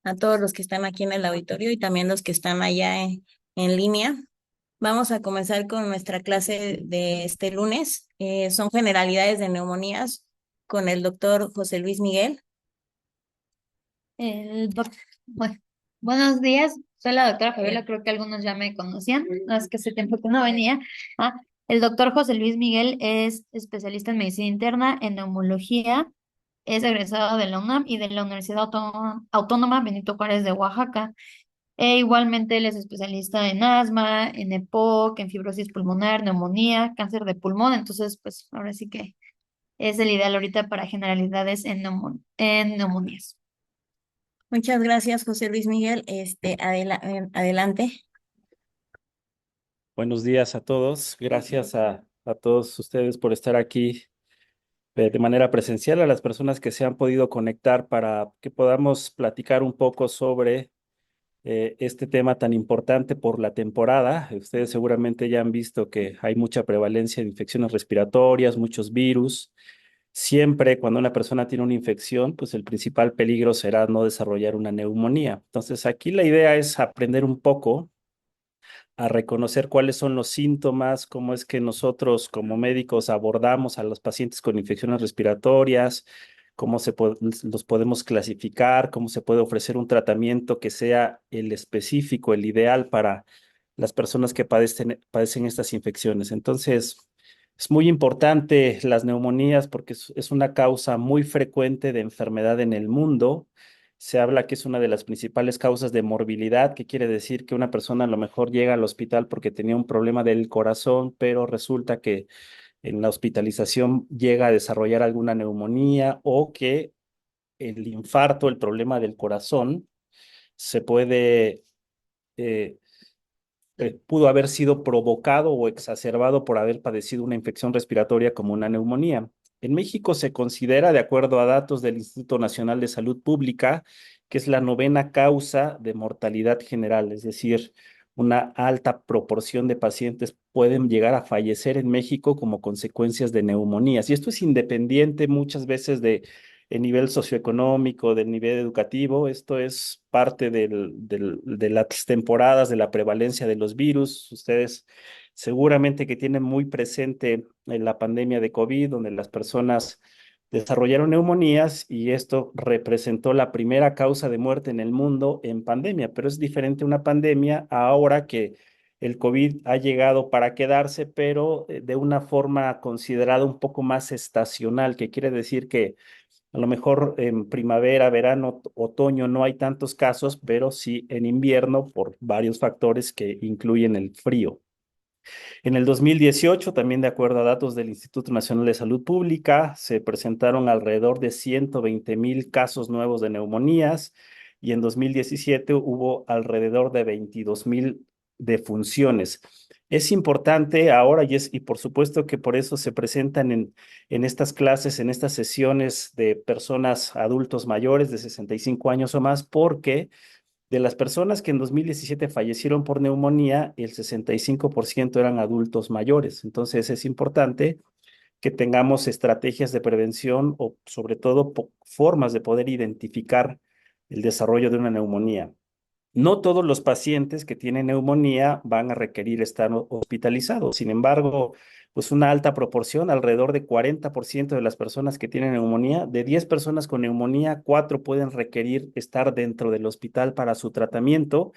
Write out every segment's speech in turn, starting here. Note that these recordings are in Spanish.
a todos los que están aquí en el auditorio y también los que están allá en línea. Vamos a comenzar con nuestra clase de este lunes. Son generalidades de neumonías con el doctor José Luis Miguel. El doc- bueno, buenos días, soy la doctora Fabiola, creo que algunos ya me conocían, no es que hace tiempo que no venía. El doctor José Luis Miguel es especialista en medicina interna, en neumología, es egresado de la UNAM y de la Universidad Autónoma Benito Juárez de Oaxaca. Igualmente él es especialista en asma, en EPOC, en fibrosis pulmonar, neumonía, cáncer de pulmón, entonces pues ahora sí que es el ideal ahorita para generalidades en neumonías. Muchas gracias, José Luis Miguel. Adelante. Buenos días a todos. Gracias a todos ustedes por estar aquí de manera presencial, a las personas que se han podido conectar para que podamos platicar un poco sobre este tema tan importante por la temporada. Ustedes seguramente ya han visto que hay mucha prevalencia de infecciones respiratorias, muchos virus. Siempre cuando una persona tiene una infección, pues el principal peligro será no desarrollar una neumonía. Entonces aquí la idea es aprender un poco a reconocer cuáles son los síntomas, cómo es que nosotros como médicos abordamos a los pacientes con infecciones respiratorias, los podemos clasificar, cómo se puede ofrecer un tratamiento que sea el específico, el ideal para las personas que padecen estas infecciones. Entonces, es muy importante las neumonías porque es una causa muy frecuente de enfermedad en el mundo. Se habla que es una de las principales causas de morbilidad, que quiere decir que una persona a lo mejor llega al hospital porque tenía un problema del corazón, pero resulta que en la hospitalización llega a desarrollar alguna neumonía o que el infarto, el problema del corazón, se puede, eh, pudo haber sido provocado o exacerbado por haber padecido una infección respiratoria como una neumonía. En México se considera, de acuerdo a datos del Instituto Nacional de Salud Pública, que es la novena causa de mortalidad general, es decir, una alta proporción de pacientes pueden llegar a fallecer en México como consecuencias de neumonías. Y esto es independiente muchas veces de el nivel socioeconómico, del nivel educativo. Esto es parte de las temporadas de la prevalencia de los virus. Ustedes seguramente que tienen muy presente la pandemia de COVID, donde las personas desarrollaron neumonías y esto representó la primera causa de muerte en el mundo en pandemia, pero es diferente una pandemia ahora que el COVID ha llegado para quedarse, pero de una forma considerada un poco más estacional, que quiere decir que a lo mejor en primavera, verano, otoño no hay tantos casos, pero sí en invierno por varios factores que incluyen el frío. En el 2018, también de acuerdo a datos del Instituto Nacional de Salud Pública, se presentaron alrededor de 120,000 casos nuevos de neumonías y en 2017 hubo alrededor de 22,000 defunciones. Es importante ahora y por supuesto que por eso se presentan en estas clases, en estas sesiones de personas adultos mayores de 65 años o más, porque de las personas que en 2017 fallecieron por neumonía, el 65% eran adultos mayores. Entonces es importante que tengamos estrategias de prevención o sobre todo formas de poder identificar el desarrollo de una neumonía. No todos los pacientes que tienen neumonía van a requerir estar hospitalizados. Sin embargo, pues una alta proporción, alrededor de 40% de las personas que tienen neumonía, de 10 personas con neumonía, 4 pueden requerir estar dentro del hospital para su tratamiento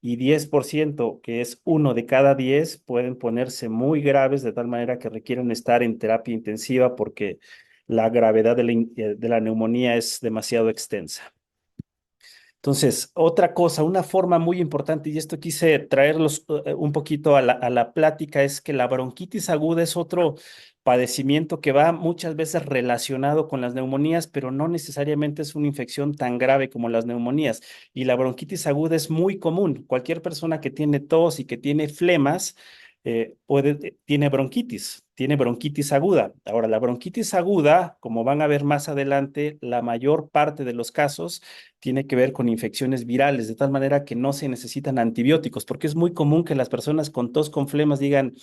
y 10%, que es uno de cada 10, pueden ponerse muy graves de tal manera que requieren estar en terapia intensiva porque la gravedad de la neumonía es demasiado extensa. Entonces, otra cosa, una forma muy importante, y esto quise traerlos un poquito a la plática, es que la bronquitis aguda es otro padecimiento que va muchas veces relacionado con las neumonías, pero no necesariamente es una infección tan grave como las neumonías. Y la bronquitis aguda es muy común. Cualquier persona que tiene tos y que tiene flemas, tiene bronquitis aguda. Ahora, la bronquitis aguda, como van a ver más adelante, la mayor parte de los casos tiene que ver con infecciones virales, de tal manera que no se necesitan antibióticos, porque es muy común que las personas con tos con flemas digan,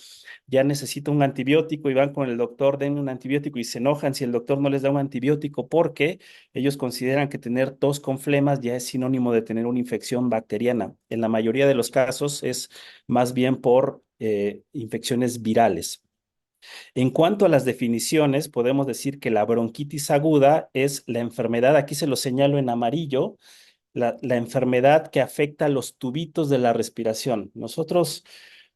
ya necesito un antibiótico y van con el doctor, den un antibiótico y se enojan si el doctor no les da un antibiótico porque ellos consideran que tener tos con flemas ya es sinónimo de tener una infección bacteriana. En la mayoría de los casos es más bien por infecciones virales. En cuanto a las definiciones, podemos decir que la bronquitis aguda es la enfermedad, aquí se lo señalo en amarillo, la enfermedad que afecta a los tubitos de la respiración. Nosotros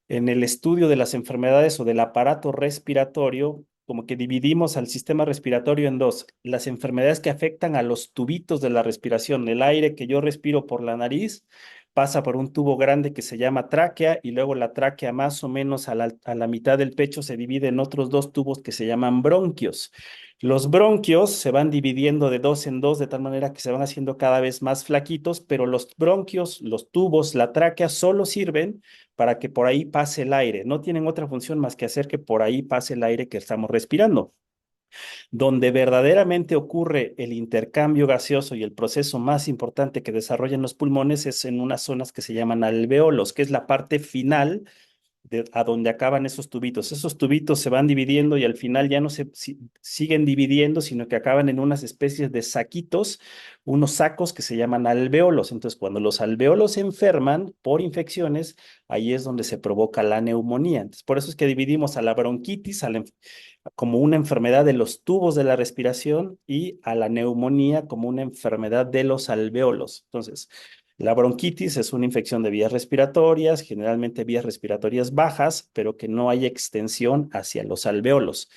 en el estudio de las enfermedades o del aparato respiratorio, como que dividimos al sistema respiratorio en dos. Las enfermedades que afectan a los tubitos de la respiración, el aire que yo respiro por la nariz pasa por un tubo grande que se llama tráquea y luego la tráquea más o menos a la mitad del pecho se divide en otros dos tubos que se llaman bronquios. Los bronquios se van dividiendo de dos en dos de tal manera que se van haciendo cada vez más flaquitos, pero los bronquios, los tubos, la tráquea solo sirven para que por ahí pase el aire. No tienen otra función más que hacer que por ahí pase el aire que estamos respirando. Donde verdaderamente ocurre el intercambio gaseoso y el proceso más importante que desarrollan los pulmones es en unas zonas que se llaman alveolos, que es la parte final a donde acaban esos tubitos. Esos tubitos se van dividiendo y al final ya no siguen dividiendo, sino que acaban en unas especies de saquitos, unos sacos que se llaman alveolos. Entonces, cuando los alveolos se enferman por infecciones, ahí es donde se provoca la neumonía. Entonces, por eso es que dividimos a la bronquitis como una enfermedad de los tubos de la respiración y a la neumonía como una enfermedad de los alveolos. Entonces, la bronquitis es una infección de vías respiratorias, generalmente vías respiratorias bajas, pero que no hay extensión hacia los alveolos.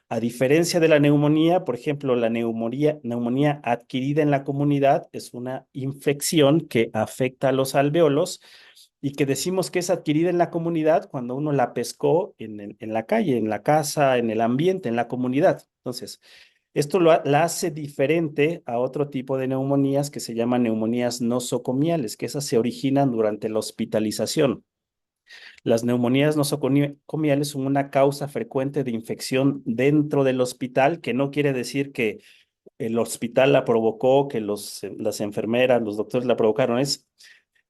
A diferencia de la neumonía, por ejemplo, la neumonía adquirida en la comunidad es una infección que afecta a los alveolos y que decimos que es adquirida en la comunidad cuando uno la pescó en la calle, en la casa, en el ambiente, en la comunidad. Entonces, esto la hace diferente a otro tipo de neumonías que se llaman neumonías nosocomiales, que esas se originan durante la hospitalización. Las neumonías nosocomiales son una causa frecuente de infección dentro del hospital, que no quiere decir que el hospital la provocó, que las enfermeras, los doctores la provocaron.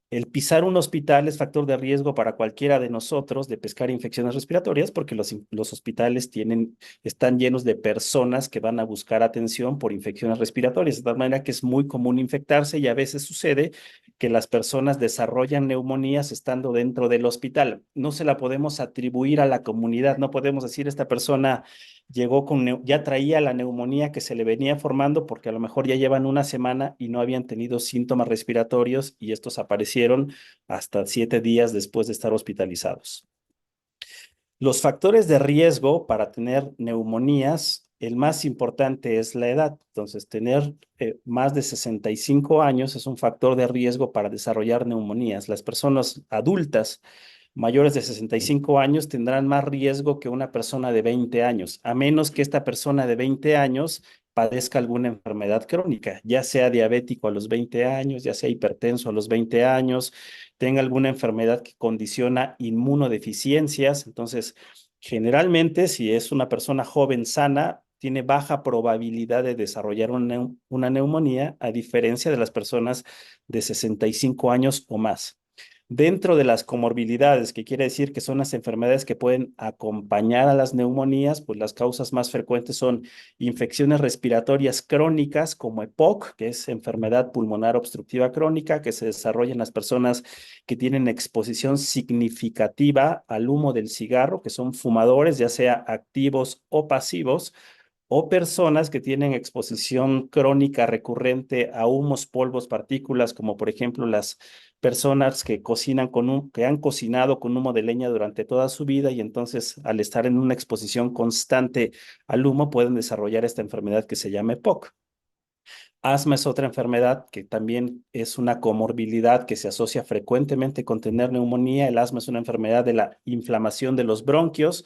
El pisar un hospital es factor de riesgo para cualquiera de nosotros de pescar infecciones respiratorias porque los hospitales están llenos de personas que van a buscar atención por infecciones respiratorias, de tal manera que es muy común infectarse y a veces sucede que las personas desarrollan neumonías estando dentro del hospital. No se la podemos atribuir a la comunidad, no podemos decir esta persona llegó ya traía la neumonía que se le venía formando porque a lo mejor ya llevan una semana y no habían tenido síntomas respiratorios y estos aparecieron hasta 7 días después de estar hospitalizados. Los factores de riesgo para tener neumonías, el más importante es la edad. Entonces, tener más de 65 años es un factor de riesgo para desarrollar neumonías. Las personas adultas mayores de 65 años tendrán más riesgo que una persona de 20 años, a menos que esta persona de 20 años padezca alguna enfermedad crónica, ya sea diabético a los 20 años, ya sea hipertenso a los 20 años, tenga alguna enfermedad que condiciona inmunodeficiencias. Entonces, generalmente, si es una persona joven sana, tiene baja probabilidad de desarrollar una neumonía, a diferencia de las personas de 65 años o más. Dentro de las comorbilidades, que quiere decir que son las enfermedades que pueden acompañar a las neumonías, pues las causas más frecuentes son infecciones respiratorias crónicas como EPOC, que es enfermedad pulmonar obstructiva crónica, que se desarrolla en las personas que tienen exposición significativa al humo del cigarro, que son fumadores, ya sea activos o pasivos, o personas que tienen exposición crónica recurrente a humos, polvos, partículas, como por ejemplo las personas que han cocinado con humo de leña durante toda su vida y entonces al estar en una exposición constante al humo pueden desarrollar esta enfermedad que se llama EPOC. Asma es otra enfermedad que también es una comorbilidad que se asocia frecuentemente con tener neumonía. El asma es una enfermedad de la inflamación de los bronquios,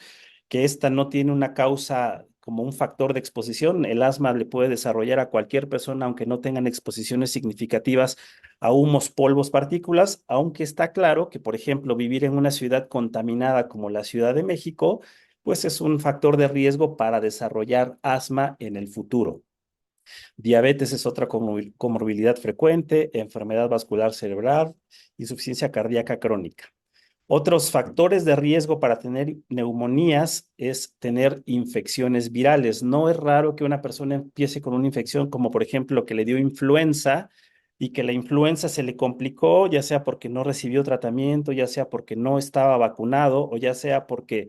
que esta no tiene una causa como un factor de exposición. El asma le puede desarrollar a cualquier persona, aunque no tengan exposiciones significativas a humos, polvos, partículas, aunque está claro que, por ejemplo, vivir en una ciudad contaminada como la Ciudad de México, pues es un factor de riesgo para desarrollar asma en el futuro. Diabetes es otra comorbilidad frecuente, enfermedad vascular cerebral, insuficiencia cardíaca crónica. Otros factores de riesgo para tener neumonías es tener infecciones virales. No es raro que una persona empiece con una infección como por ejemplo que le dio influenza y que la influenza se le complicó, ya sea porque no recibió tratamiento, ya sea porque no estaba vacunado o ya sea porque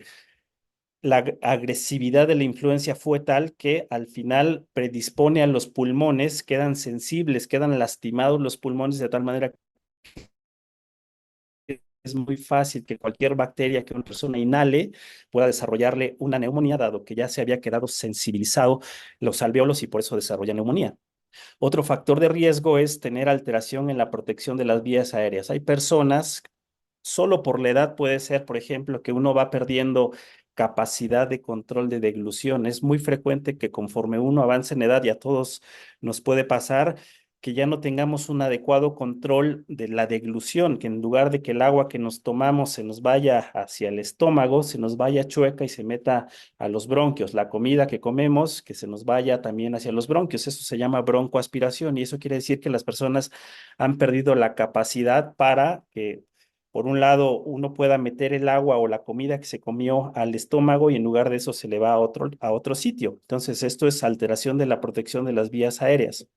la agresividad de la influencia fue tal que al final predispone a los pulmones, quedan sensibles, quedan lastimados los pulmones de tal manera que es muy fácil que cualquier bacteria que una persona inhale pueda desarrollarle una neumonía, dado que ya se había quedado sensibilizado los alvéolos y por eso desarrolla neumonía. Otro factor de riesgo es tener alteración en la protección de las vías aéreas. Hay personas, solo por la edad puede ser, por ejemplo, que uno va perdiendo capacidad de control de deglución. Es muy frecuente que conforme uno avanza en edad, y a todos nos puede pasar, que ya no tengamos un adecuado control de la deglución, que en lugar de que el agua que nos tomamos se nos vaya hacia el estómago, se nos vaya chueca y se meta a los bronquios. La comida que comemos, que se nos vaya también hacia los bronquios. Eso se llama broncoaspiración y eso quiere decir que las personas han perdido la capacidad para que, por un lado, uno pueda meter el agua o la comida que se comió al estómago y en lugar de eso se le va a otro sitio. Entonces, esto es alteración de la protección de las vías aéreas.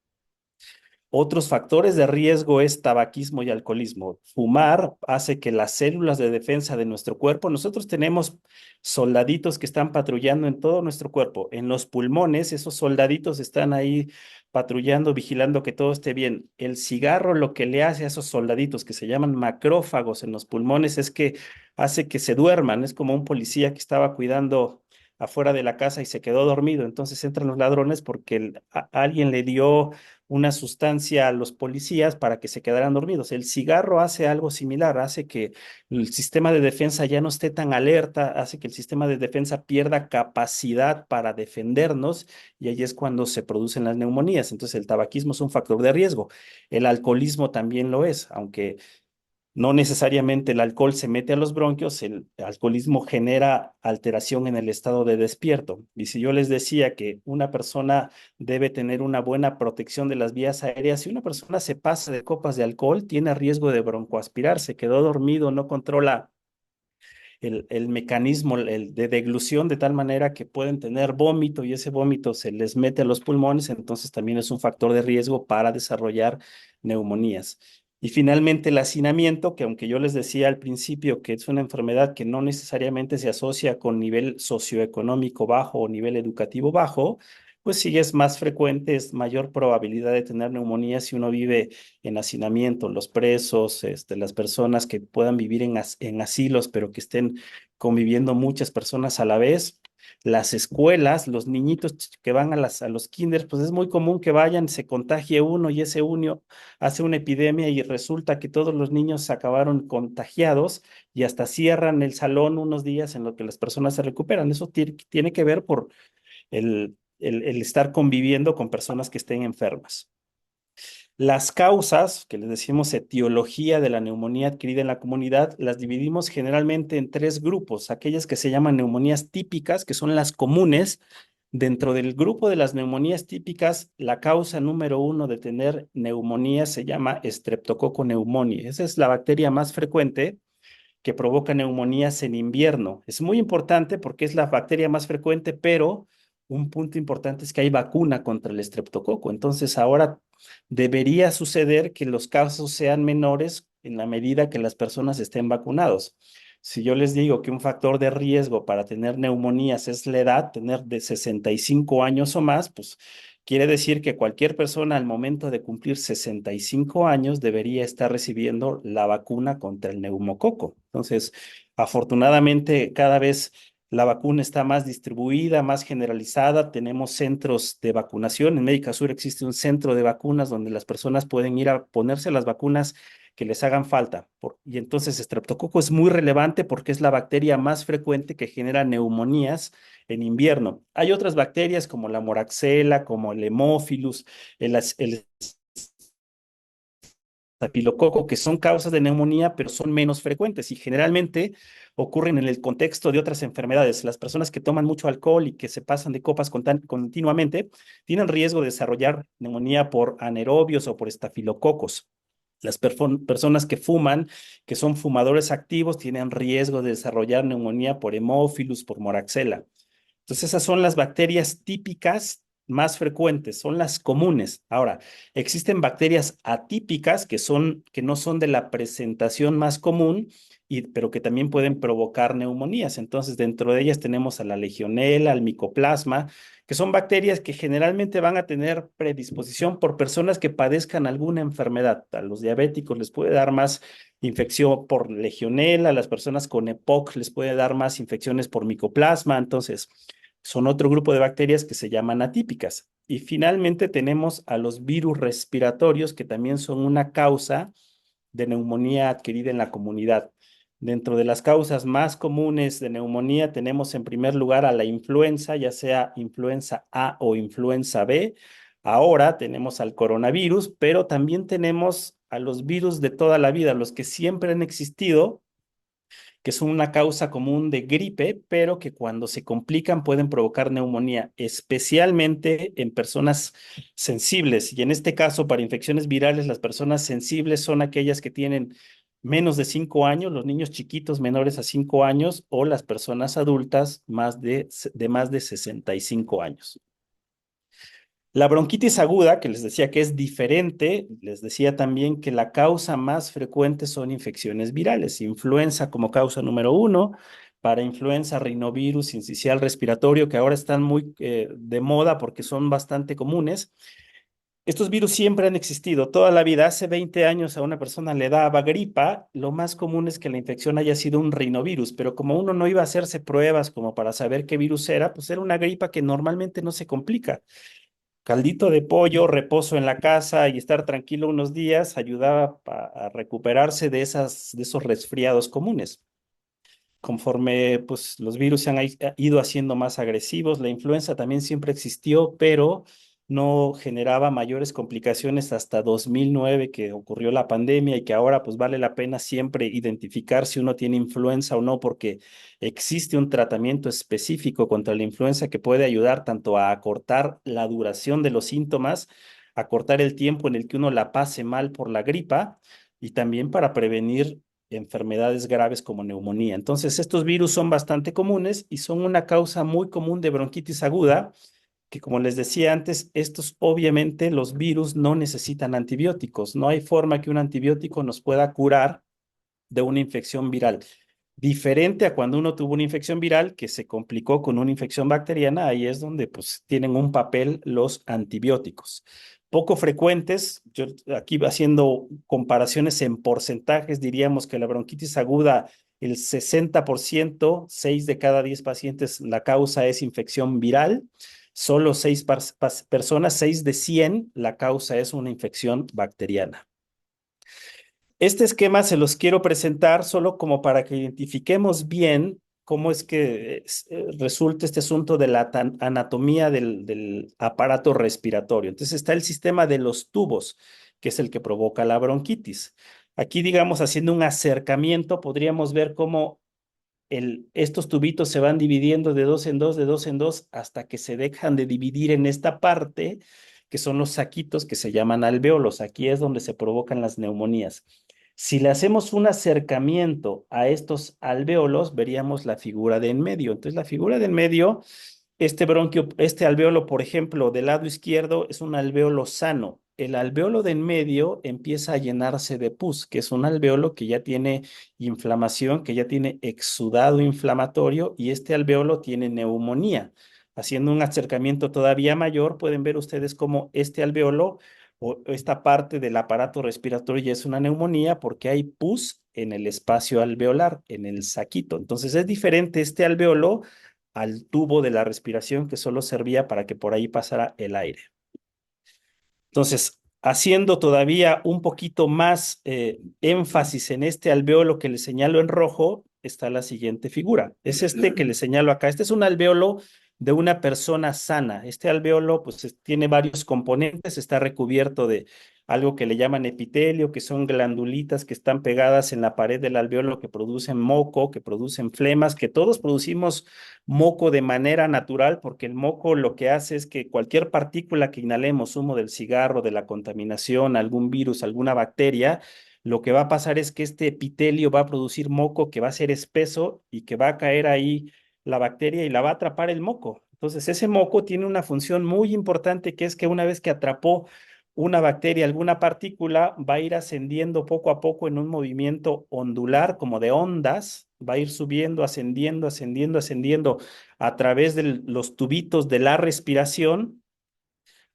Otros factores de riesgo es tabaquismo y alcoholismo. Fumar hace que las células de defensa de nuestro cuerpo, nosotros tenemos soldaditos que están patrullando en todo nuestro cuerpo. En los pulmones, esos soldaditos están ahí patrullando, vigilando que todo esté bien. El cigarro lo que le hace a esos soldaditos que se llaman macrófagos en los pulmones es que hace que se duerman. Es como un policía que estaba cuidando afuera de la casa y se quedó dormido. Entonces entran los ladrones porque alguien le dio una sustancia a los policías para que se quedaran dormidos. El cigarro hace algo similar, hace que el sistema de defensa ya no esté tan alerta, hace que el sistema de defensa pierda capacidad para defendernos y ahí es cuando se producen las neumonías. Entonces el tabaquismo es un factor de riesgo. El alcoholismo también lo es, aunque no necesariamente el alcohol se mete a los bronquios, el alcoholismo genera alteración en el estado de despierto. Y si yo les decía que una persona debe tener una buena protección de las vías aéreas, si una persona se pasa de copas de alcohol, tiene riesgo de broncoaspirar, se quedó dormido, no controla el mecanismo de deglución de tal manera que pueden tener vómito y ese vómito se les mete a los pulmones, entonces también es un factor de riesgo para desarrollar neumonías. Y finalmente el hacinamiento, que aunque yo les decía al principio que es una enfermedad que no necesariamente se asocia con nivel socioeconómico bajo o nivel educativo bajo, pues sí es más frecuente, es mayor probabilidad de tener neumonía si uno vive en hacinamiento, los presos, las personas que puedan vivir en asilos, pero que estén conviviendo muchas personas a la vez. Las escuelas, los niñitos que van a los kinders, pues es muy común que vayan, se contagie uno y ese uno hace una epidemia y resulta que todos los niños acabaron contagiados y hasta cierran el salón unos días en lo que las personas se recuperan. Eso tiene que ver por el estar conviviendo con personas que estén enfermas. Las causas, que les decimos etiología de la neumonía adquirida en la comunidad, las dividimos generalmente en tres grupos, aquellas que se llaman neumonías típicas, que son las comunes. Dentro del grupo de las neumonías típicas, la causa número uno de tener neumonía se llama Streptococcus pneumoniae. Esa es la bacteria más frecuente que provoca neumonías en invierno. Es muy importante porque es la bacteria más frecuente, pero un punto importante es que hay vacuna contra el estreptococo. Entonces, ahora debería suceder que los casos sean menores en la medida que las personas estén vacunados. Si yo les digo que un factor de riesgo para tener neumonías es la edad, tener de 65 años o más, pues quiere decir que cualquier persona al momento de cumplir 65 años debería estar recibiendo la vacuna contra el neumococo. Entonces, afortunadamente, cada vez la vacuna está más distribuida, más generalizada. Tenemos centros de vacunación. En Médica Sur existe un centro de vacunas donde las personas pueden ir a ponerse las vacunas que les hagan falta. Y entonces Streptococo es muy relevante porque es la bacteria más frecuente que genera neumonías en invierno. Hay otras bacterias como la Moraxella, como el Haemophilus, el estafilococo, que son causas de neumonía, pero son menos frecuentes y generalmente ocurren en el contexto de otras enfermedades. Las personas que toman mucho alcohol y que se pasan de copas continuamente tienen riesgo de desarrollar neumonía por anaerobios o por estafilococos. Las personas que fuman, que son fumadores activos, tienen riesgo de desarrollar neumonía por Haemophilus, por Moraxella. Entonces, esas son las bacterias típicas más frecuentes, son las comunes. Ahora, existen bacterias atípicas que no son de la presentación más común, pero que también pueden provocar neumonías. Entonces, dentro de ellas tenemos a la Legionella, al Mycoplasma, que son bacterias que generalmente van a tener predisposición por personas que padezcan alguna enfermedad. A los diabéticos les puede dar más infección por Legionella, a las personas con EPOC les puede dar más infecciones por Mycoplasma. Entonces, son otro grupo de bacterias que se llaman atípicas. Y finalmente tenemos a los virus respiratorios, que también son una causa de neumonía adquirida en la comunidad. Dentro de las causas más comunes de neumonía tenemos en primer lugar a la influenza, ya sea influenza A o influenza B. Ahora tenemos al coronavirus, pero también tenemos a los virus de toda la vida, los que siempre han existido, que son una causa común de gripe, pero que cuando se complican pueden provocar neumonía, especialmente en personas sensibles. Y en este caso, para infecciones virales, las personas sensibles son aquellas que tienen menos de 5 años, los niños chiquitos menores a 5 años o las personas adultas más de 65 años. La bronquitis aguda, que les decía que es diferente, les decía también que la causa más frecuente son infecciones virales. Influenza como causa número uno, para influenza, rinovirus, sincicial respiratorio, que ahora están muy de moda porque son bastante comunes. Estos virus siempre han existido toda la vida. Hace 20 años a una persona le daba gripa, lo más común es que la infección haya sido un rinovirus, pero como uno no iba a hacerse pruebas como para saber qué virus era, pues era una gripa que normalmente no se complica. Caldito de pollo, reposo en la casa y estar tranquilo unos días ayudaba a recuperarse de esos resfriados comunes. Conforme pues, los virus se han ido haciendo más agresivos, la influenza también siempre existió, pero no generaba mayores complicaciones hasta 2009 que ocurrió la pandemia y que ahora pues vale la pena siempre identificar si uno tiene influenza o no, porque existe un tratamiento específico contra la influenza que puede ayudar tanto a acortar la duración de los síntomas, acortar el tiempo en el que uno la pase mal por la gripa y también para prevenir enfermedades graves como neumonía. Entonces, estos virus son bastante comunes y son una causa muy común de bronquitis aguda, que como les decía antes, estos obviamente los virus no necesitan antibióticos. No hay forma que un antibiótico nos pueda curar de una infección viral. Diferente a cuando uno tuvo una infección viral que se complicó con una infección bacteriana, ahí es donde pues tienen un papel los antibióticos. Poco frecuentes, yo aquí haciendo comparaciones en porcentajes, diríamos que la bronquitis aguda, el 60%, 6 de cada 10 pacientes, la causa es infección viral. Solo 6 personas, 6 de 100, la causa es una infección bacteriana. Este esquema se los quiero presentar solo como para que identifiquemos bien cómo es que resulta este asunto de la anatomía del aparato respiratorio. Entonces está el sistema de los tubos, que es el que provoca la bronquitis. Aquí, digamos, haciendo un acercamiento, podríamos ver cómo estos tubitos se van dividiendo de dos en dos, de dos en dos, hasta que se dejan de dividir en esta parte, que son los saquitos que se llaman alvéolos. Aquí es donde se provocan las neumonías. Si le hacemos un acercamiento a estos alvéolos, veríamos la figura de en medio. Entonces, la figura de en medio, este bronquio, este alvéolo, por ejemplo, del lado izquierdo es un alvéolo sano. El alvéolo de en medio empieza a llenarse de pus, que es un alvéolo que ya tiene inflamación, que ya tiene exudado inflamatorio y este alvéolo tiene neumonía. Haciendo un acercamiento todavía mayor, pueden ver ustedes cómo este alvéolo o esta parte del aparato respiratorio ya es una neumonía porque hay pus en el espacio alveolar, en el saquito. Entonces es diferente este alvéolo al tubo de la respiración que solo servía para que por ahí pasara el aire. Entonces, haciendo todavía un poquito más énfasis en este alveolo que le señalo en rojo, está la siguiente figura. Es este que le señalo acá. Este es un alveolo de una persona sana. Este alveolo pues tiene varios componentes, está recubierto de algo que le llaman epitelio, que son glandulitas que están pegadas en la pared del alveolo que producen moco, que producen flemas, que todos producimos moco de manera natural, porque el moco lo que hace es que cualquier partícula que inhalemos, humo del cigarro, de la contaminación, algún virus, alguna bacteria, lo que va a pasar es que este epitelio va a producir moco que va a ser espeso y que va a caer ahí la bacteria y la va a atrapar el moco. Entonces, ese moco tiene una función muy importante que es que una vez que atrapó una bacteria, alguna partícula, va a ir ascendiendo poco a poco en un movimiento ondular, como de ondas, va a ir subiendo, ascendiendo, ascendiendo, ascendiendo a través de los tubitos de la respiración,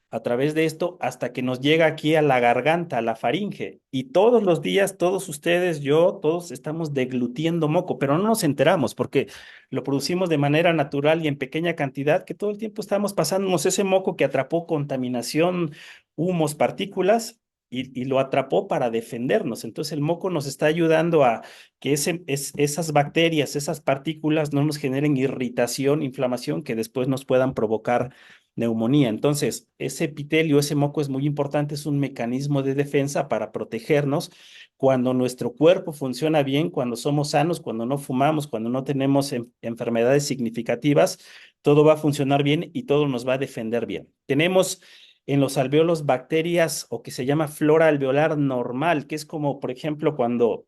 a través de esto, hasta que nos llega aquí a la garganta, a la faringe. Y todos los días, todos ustedes, yo, todos estamos deglutiendo moco, pero no nos enteramos porque lo producimos de manera natural y en pequeña cantidad, que todo el tiempo estamos pasándonos ese moco que atrapó contaminación, humos, partículas. Y lo atrapó para defendernos. Entonces el moco nos está ayudando a que esas bacterias, esas partículas no nos generen irritación, inflamación que después nos puedan provocar neumonía. Entonces, ese epitelio, ese moco es muy importante, es un mecanismo de defensa para protegernos cuando nuestro cuerpo funciona bien, cuando somos sanos, cuando no fumamos, cuando no tenemos enfermedades significativas, todo va a funcionar bien y todo nos va a defender bien. Tenemos en los alveolos bacterias o que se llama flora alveolar normal, que es como, por ejemplo, cuando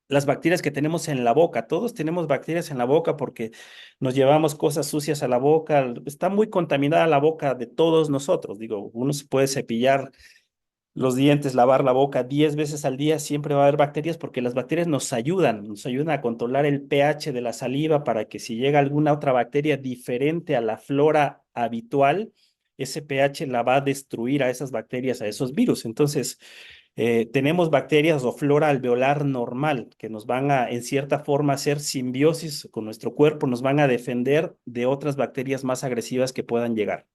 las bacterias que tenemos en la boca. Todos tenemos bacterias en la boca porque nos llevamos cosas sucias a la boca. Está muy contaminada la boca de todos nosotros. Digo, uno se puede cepillar los dientes, lavar la boca 10 veces al día, siempre va a haber bacterias porque las bacterias nos ayudan a controlar el pH de la saliva para que si llega alguna otra bacteria diferente a la flora habitual, ese pH la va a destruir a esas bacterias, a esos virus. Entonces, tenemos bacterias o flora alveolar normal que nos van a, en cierta forma, hacer simbiosis con nuestro cuerpo, nos van a defender de otras bacterias más agresivas que puedan llegar.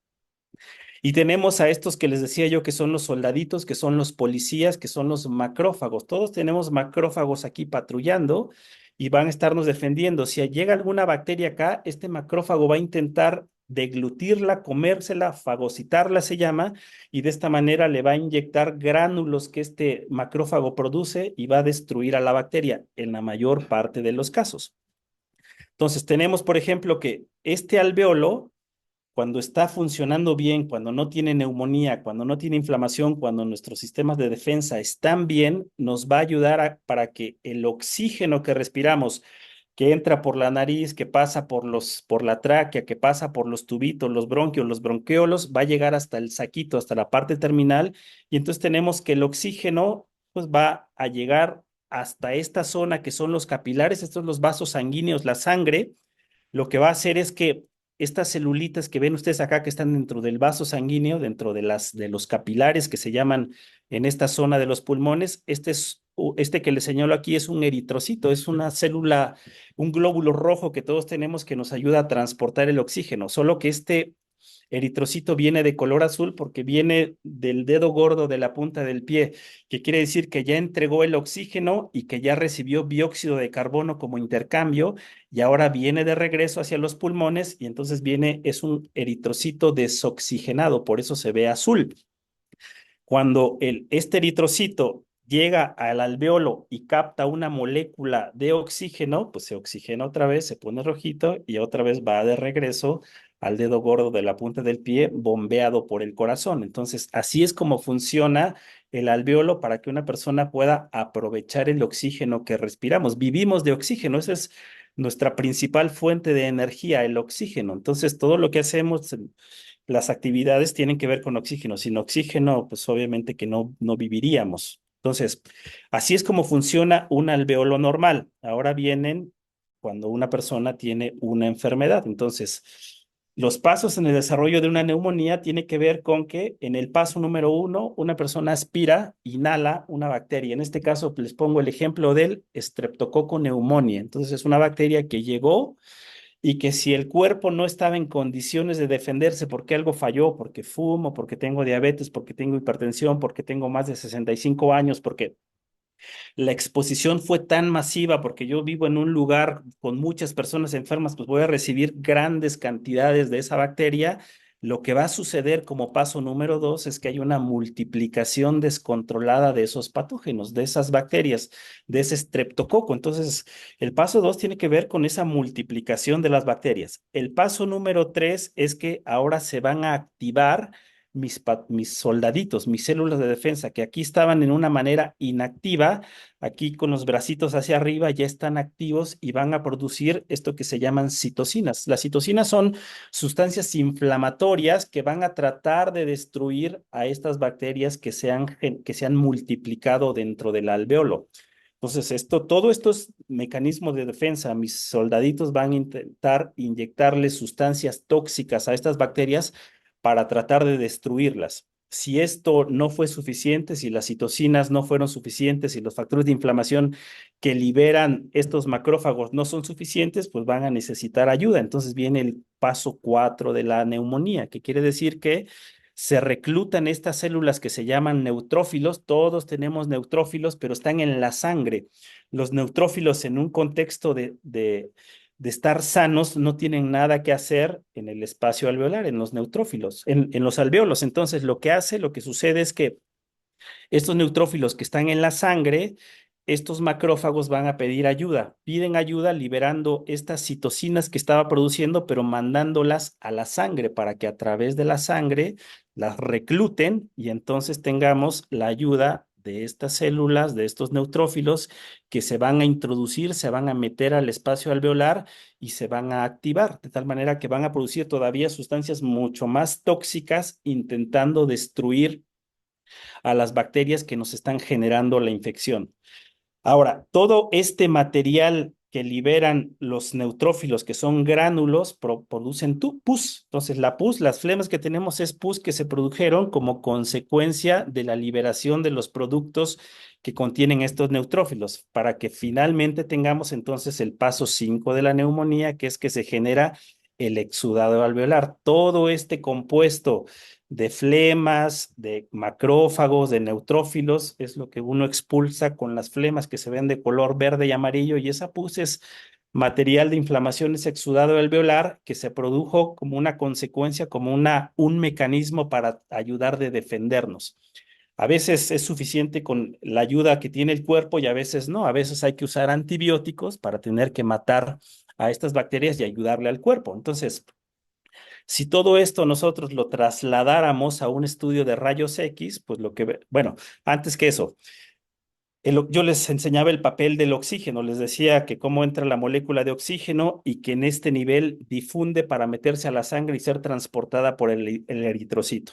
Y tenemos a estos que les decía yo que son los soldaditos, que son los policías, que son los macrófagos. Todos tenemos macrófagos aquí patrullando y van a estarnos defendiendo. Si llega alguna bacteria acá, este macrófago va a intentar deglutirla, comérsela, fagocitarla se llama, y de esta manera le va a inyectar gránulos que este macrófago produce y va a destruir a la bacteria en la mayor parte de los casos. Entonces tenemos, por ejemplo, que este alveolo cuando está funcionando bien, cuando no tiene neumonía, cuando no tiene inflamación, cuando nuestros sistemas de defensa están bien, nos va a ayudar para que el oxígeno que respiramos, que entra por la nariz, que pasa por la tráquea, que pasa por los tubitos, los bronquios, los bronquiolos, va a llegar hasta el saquito, hasta la parte terminal, y entonces tenemos que el oxígeno pues va a llegar hasta esta zona que son los capilares, estos son los vasos sanguíneos, la sangre. Lo que va a hacer es que estas celulitas que ven ustedes acá que están dentro del vaso sanguíneo, dentro de los capilares que se llaman en esta zona de los pulmones, este que les señalo aquí es un eritrocito, es una célula, un glóbulo rojo que todos tenemos que nos ayuda a transportar el oxígeno, solo que este eritrocito viene de color azul porque viene del dedo gordo de la punta del pie, que quiere decir que ya entregó el oxígeno y que ya recibió dióxido de carbono como intercambio y ahora viene de regreso hacia los pulmones y entonces es un eritrocito desoxigenado, por eso se ve azul. Cuando este eritrocito llega al alveolo y capta una molécula de oxígeno, pues se oxigena otra vez, se pone rojito y otra vez va de regreso al dedo gordo de la punta del pie, bombeado por el corazón. Entonces, así es como funciona el alveolo para que una persona pueda aprovechar el oxígeno que respiramos. Vivimos de oxígeno, esa es nuestra principal fuente de energía, el oxígeno. Entonces, todo lo que hacemos, las actividades tienen que ver con oxígeno. Sin oxígeno, pues obviamente que no viviríamos. Entonces, así es como funciona un alveolo normal. Ahora vienen cuando una persona tiene una enfermedad. Entonces, los pasos en el desarrollo de una neumonía tiene que ver con que en el paso número 1, una persona aspira, inhala una bacteria. En este caso, les pongo el ejemplo del Streptococcus pneumoniae. Entonces, es una bacteria que llegó y que si el cuerpo no estaba en condiciones de defenderse porque algo falló, porque fumo, porque tengo diabetes, porque tengo hipertensión, porque tengo más de 65 años, porque la exposición fue tan masiva, porque yo vivo en un lugar con muchas personas enfermas, pues voy a recibir grandes cantidades de esa bacteria. Lo que va a suceder como paso número 2 es que hay una multiplicación descontrolada de esos patógenos, de esas bacterias, de ese estreptococo. Entonces, el paso 2 tiene que ver con esa multiplicación de las bacterias. El paso número 3 es que ahora se van a activar mis soldaditos, mis células de defensa, que aquí estaban en una manera inactiva. Aquí con los bracitos hacia arriba ya están activos y van a producir esto que se llaman citocinas. Las citocinas son sustancias inflamatorias que van a tratar de destruir a estas bacterias que se han multiplicado dentro del alveolo. Entonces, todo estos mecanismos de defensa, mis soldaditos van a intentar inyectarles sustancias tóxicas a estas bacterias para tratar de destruirlas. Si esto no fue suficiente, si las citocinas no fueron suficientes, si los factores de inflamación que liberan estos macrófagos no son suficientes, pues van a necesitar ayuda. Entonces viene el paso 4 de la neumonía, que quiere decir que se reclutan estas células que se llaman neutrófilos. Todos tenemos neutrófilos, pero están en la sangre. Los neutrófilos en un contexto de estar sanos no tienen nada que hacer en el espacio alveolar, en los neutrófilos, en los alveolos. Entonces, lo que sucede es que estos neutrófilos que están en la sangre, estos macrófagos van a pedir ayuda. Piden ayuda liberando estas citocinas que estaba produciendo, pero mandándolas a la sangre para que a través de la sangre las recluten y entonces tengamos la ayuda de estas células, de estos neutrófilos que se van a introducir, se van a meter al espacio alveolar y se van a activar, de tal manera que van a producir todavía sustancias mucho más tóxicas intentando destruir a las bacterias que nos están generando la infección. Ahora, todo este material que liberan los neutrófilos, que son gránulos, producen pus. Entonces, la pus, las flemas que tenemos es pus que se produjeron como consecuencia de la liberación de los productos que contienen estos neutrófilos, para que finalmente tengamos entonces el paso 5 de la neumonía, que es que se genera el exudado alveolar. Todo este compuesto de flemas, de macrófagos, de neutrófilos, es lo que uno expulsa con las flemas que se ven de color verde y amarillo, y esa pus es material de inflamación, es exudado alveolar que se produjo como una consecuencia, como un mecanismo para ayudar de defendernos. A veces es suficiente con la ayuda que tiene el cuerpo y a veces no. A veces hay que usar antibióticos para tener que matar a estas bacterias y ayudarle al cuerpo. Entonces, si todo esto nosotros lo trasladáramos a un estudio de rayos X, pues bueno, antes que eso, yo les enseñaba el papel del oxígeno, les decía que cómo entra la molécula de oxígeno y que en este nivel difunde para meterse a la sangre y ser transportada por el eritrocito.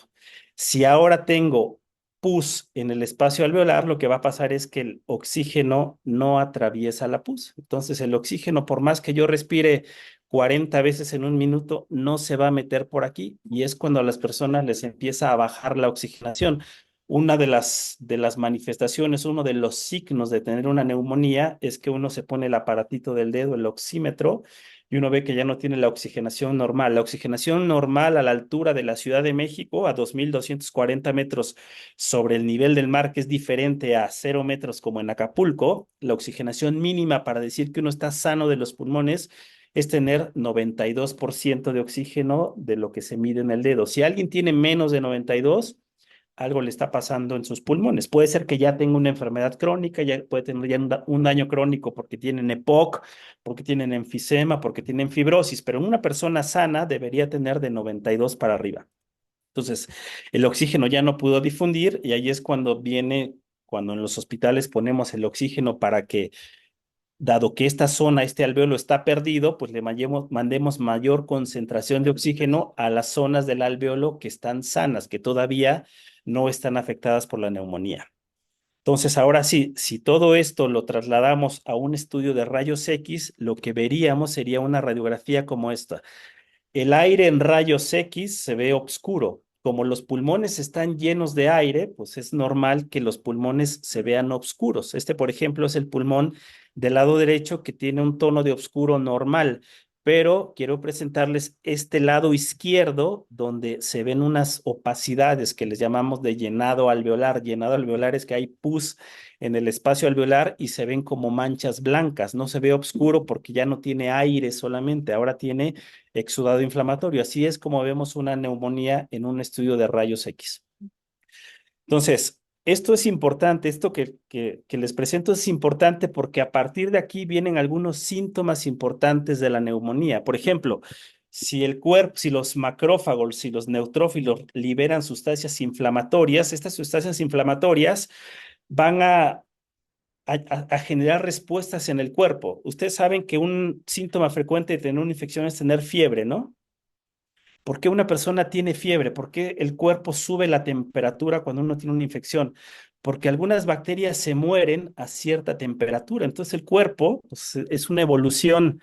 Si ahora tengo pus en el espacio alveolar, lo que va a pasar es que el oxígeno no atraviesa la pus. Entonces el oxígeno, por más que yo respire 40 veces en un minuto, no se va a meter por aquí y es cuando a las personas les empieza a bajar la oxigenación. Una de las manifestaciones, uno de los signos de tener una neumonía es que uno se pone el aparatito del dedo, el oxímetro, y uno ve que ya no tiene la oxigenación normal. La oxigenación normal a la altura de la Ciudad de México, a 2,240 metros sobre el nivel del mar, que es diferente a 0 metros como en Acapulco, la oxigenación mínima para decir que uno está sano de los pulmones es tener 92% de oxígeno de lo que se mide en el dedo. Si alguien tiene menos de 92, algo le está pasando en sus pulmones. Puede ser que ya tenga una enfermedad crónica, ya puede tener ya un daño crónico porque tienen EPOC, porque tienen enfisema, porque tienen fibrosis, pero una persona sana debería tener de 92 para arriba. Entonces, el oxígeno ya no pudo difundir y ahí es cuando en los hospitales ponemos el oxígeno para que, dado que esta zona, este alveolo está perdido, pues le mandemos mayor concentración de oxígeno a las zonas del alveolo que están sanas, que todavía no están afectadas por la neumonía. Entonces, ahora sí, si todo esto lo trasladamos a un estudio de rayos X, lo que veríamos sería una radiografía como esta. El aire en rayos X se ve oscuro. Como los pulmones están llenos de aire, pues es normal que los pulmones se vean oscuros. Este, por ejemplo, es el pulmón del lado derecho que tiene un tono de oscuro normal. pero quiero presentarles este lado izquierdo donde se ven unas opacidades que les llamamos de llenado alveolar. Llenado alveolar es que hay pus en el espacio alveolar y se ven como manchas blancas. No se ve oscuro porque ya no tiene aire solamente, ahora tiene exudado inflamatorio. Así es como vemos una neumonía en un estudio de rayos X. Entonces, esto es importante, esto que les presento es importante porque a partir de aquí vienen algunos síntomas importantes de la neumonía. Por ejemplo, si el cuerpo, si los macrófagos, si los neutrófilos liberan sustancias inflamatorias, estas sustancias inflamatorias van a generar respuestas en el cuerpo. Ustedes saben que un síntoma frecuente de tener una infección es tener fiebre, ¿no? ¿Por qué una persona tiene fiebre? ¿Por qué el cuerpo sube la temperatura cuando uno tiene una infección? Porque algunas bacterias se mueren a cierta temperatura. Entonces el cuerpo, pues, es una evolución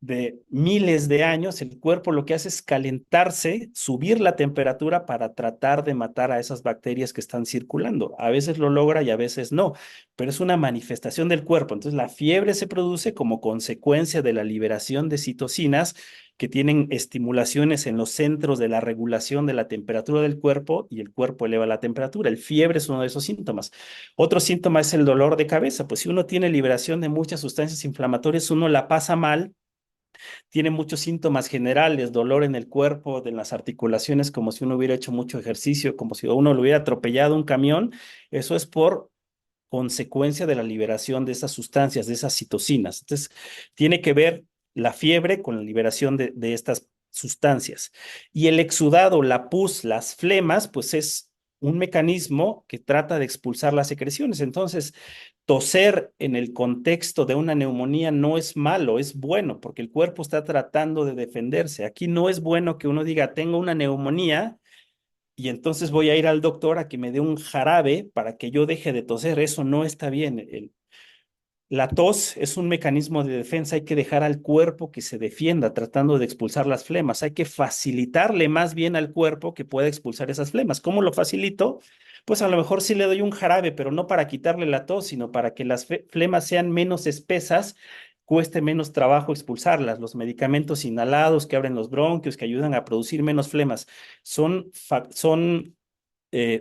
de miles de años. El cuerpo lo que hace es calentarse, subir la temperatura para tratar de matar a esas bacterias que están circulando. A veces lo logra y a veces no, pero es una manifestación del cuerpo. Entonces la fiebre se produce como consecuencia de la liberación de citocinas que tienen estimulaciones en los centros de la regulación de la temperatura del cuerpo y el cuerpo eleva la temperatura. El fiebre es uno de esos síntomas. Otro síntoma es el dolor de cabeza. Pues si uno tiene liberación de muchas sustancias inflamatorias, uno la pasa mal, tiene muchos síntomas generales, dolor en el cuerpo, de las articulaciones, como si uno hubiera hecho mucho ejercicio, como si uno lo hubiera atropellado un camión. Eso es por consecuencia de la liberación de esas sustancias, de esas citocinas. Entonces, tiene que ver la fiebre con la liberación de estas sustancias. Y el exudado, la pus, las flemas, pues es un mecanismo que trata de expulsar las secreciones. Entonces, toser en el contexto de una neumonía no es malo, es bueno, porque el cuerpo está tratando de defenderse. Aquí no es bueno que uno diga, tengo una neumonía y entonces voy a ir al doctor a que me dé un jarabe para que yo deje de toser. Eso no está bien. La tos es un mecanismo de defensa. Hay que dejar al cuerpo que se defienda tratando de expulsar las flemas. Hay que facilitarle más bien al cuerpo que pueda expulsar esas flemas. ¿Cómo lo facilito? Pues a lo mejor sí le doy un jarabe, pero no para quitarle la tos, sino para que las flemas sean menos espesas, cueste menos trabajo expulsarlas. Los medicamentos inhalados que abren los bronquios, que ayudan a producir menos flemas, son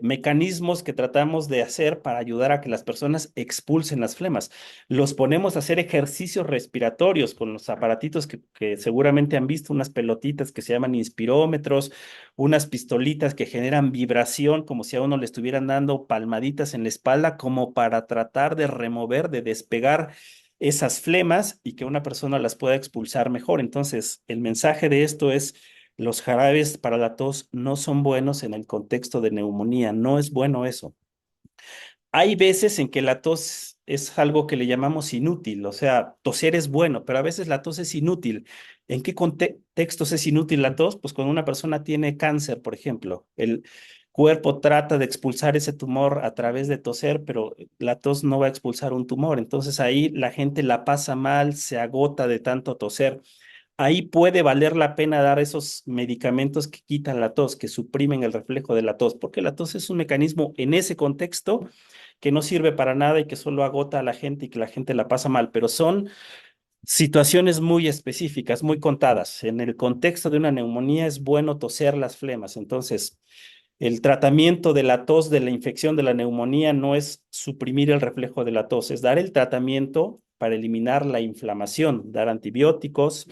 mecanismos que tratamos de hacer para ayudar a que las personas expulsen las flemas. Los ponemos a hacer ejercicios respiratorios con los aparatitos que seguramente han visto, unas pelotitas que se llaman inspirómetros, unas pistolitas que generan vibración como si a uno le estuvieran dando palmaditas en la espalda, como para tratar de remover, de despegar esas flemas y que una persona las pueda expulsar mejor. Entonces, el mensaje de esto es: los jarabes para la tos no son buenos en el contexto de neumonía, no es bueno eso. Hay veces en que la tos es algo que le llamamos inútil, o sea, toser es bueno, pero a veces la tos es inútil. ¿En qué contextos es inútil la tos? Pues cuando una persona tiene cáncer, por ejemplo, el cuerpo trata de expulsar ese tumor a través de toser, pero la tos no va a expulsar un tumor. Entonces ahí la gente la pasa mal, se agota de tanto toser. Ahí puede valer la pena dar esos medicamentos que quitan la tos, que suprimen el reflejo de la tos, porque la tos es un mecanismo en ese contexto que no sirve para nada y que solo agota a la gente y que la gente la pasa mal, pero son situaciones muy específicas, muy contadas. En el contexto de una neumonía es bueno toser las flemas. Entonces, el tratamiento de la tos, de la infección de la neumonía, no es suprimir el reflejo de la tos, es dar el tratamiento para eliminar la inflamación, dar antibióticos,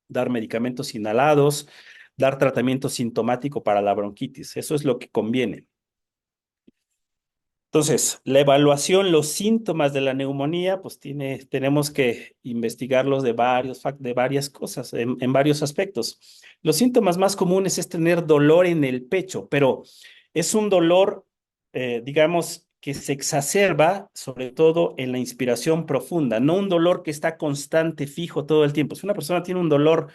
dar medicamentos inhalados, dar tratamiento sintomático para la bronquitis. Eso es lo que conviene. Entonces, la evaluación, los síntomas de la neumonía, pues tenemos que investigarlos de varias cosas, en varios aspectos. Los síntomas más comunes es tener dolor en el pecho, pero es un dolor, digamos, que se exacerba sobre todo en la inspiración profunda, no un dolor que está constante, fijo todo el tiempo. Si una persona tiene un dolor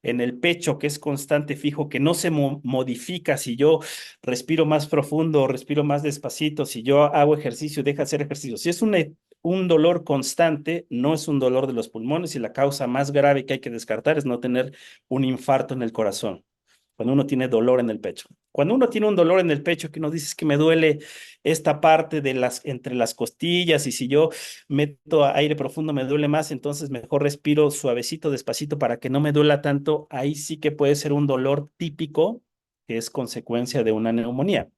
en el pecho que es constante, fijo, que no se modifica si yo respiro más profundo, respiro más despacito, si yo hago ejercicio, deja de hacer ejercicio. Si es un dolor constante, no es un dolor de los pulmones y la causa más grave que hay que descartar es no tener un infarto en el corazón. cuando uno tiene dolor en el pecho. Cuando uno tiene un dolor en el pecho que uno dice que me duele esta parte de entre las costillas y si yo meto aire profundo me duele más, entonces mejor respiro suavecito, despacito para que no me duela tanto. Ahí sí que puede ser un dolor típico que es consecuencia de una neumonía.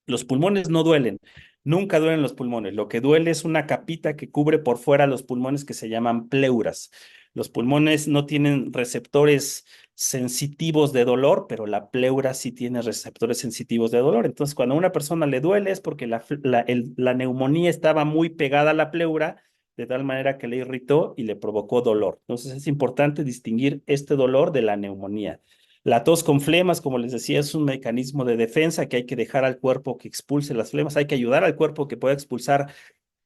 Los pulmones no duelen, nunca duelen los pulmones. Lo que duele es una capita que cubre por fuera los pulmones que se llaman pleuras. Los pulmones no tienen receptores sensitivos de dolor, pero la pleura sí tiene receptores sensitivos de dolor. Entonces, cuando a una persona le duele es porque la neumonía estaba muy pegada a la pleura, de tal manera que le irritó y le provocó dolor. Entonces, es importante distinguir este dolor de la neumonía. La tos con flemas, como les decía, es un mecanismo de defensa que hay que dejar al cuerpo que expulse las flemas, hay que ayudar al cuerpo que pueda expulsar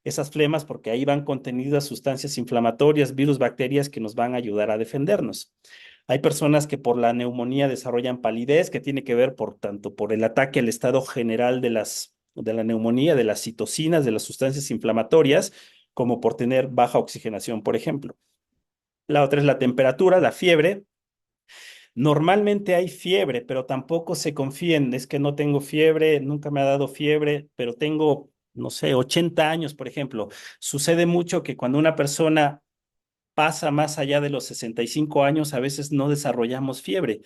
esas flemas porque ahí van contenidas sustancias inflamatorias, virus, bacterias que nos van a ayudar a defendernos. Hay personas que por la neumonía desarrollan palidez, que tiene que ver por tanto por el ataque al estado general de la neumonía, de las citocinas, de las sustancias inflamatorias, como por tener baja oxigenación, por ejemplo. La otra es la temperatura, la fiebre. Normalmente hay fiebre, pero tampoco se confíen, es que no tengo fiebre, nunca me ha dado fiebre, pero tengo, no sé, 80 años, por ejemplo. Sucede mucho que cuando una persona pasa más allá de los 65 años, a veces no desarrollamos fiebre.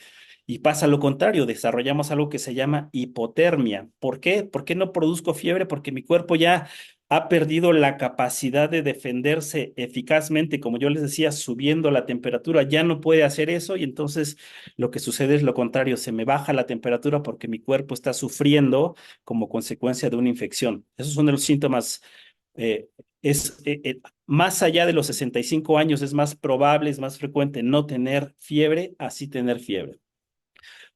Y pasa lo contrario, desarrollamos algo que se llama hipotermia. ¿Por qué? ¿Por qué no produzco fiebre? Porque mi cuerpo ya ha perdido la capacidad de defenderse eficazmente, como yo les decía, subiendo la temperatura, ya no puede hacer eso y entonces lo que sucede es lo contrario, se me baja la temperatura porque mi cuerpo está sufriendo como consecuencia de una infección. Esos son los síntomas eh, es más allá de los 65 años, es más probable, es más frecuente no tener fiebre, así tener fiebre.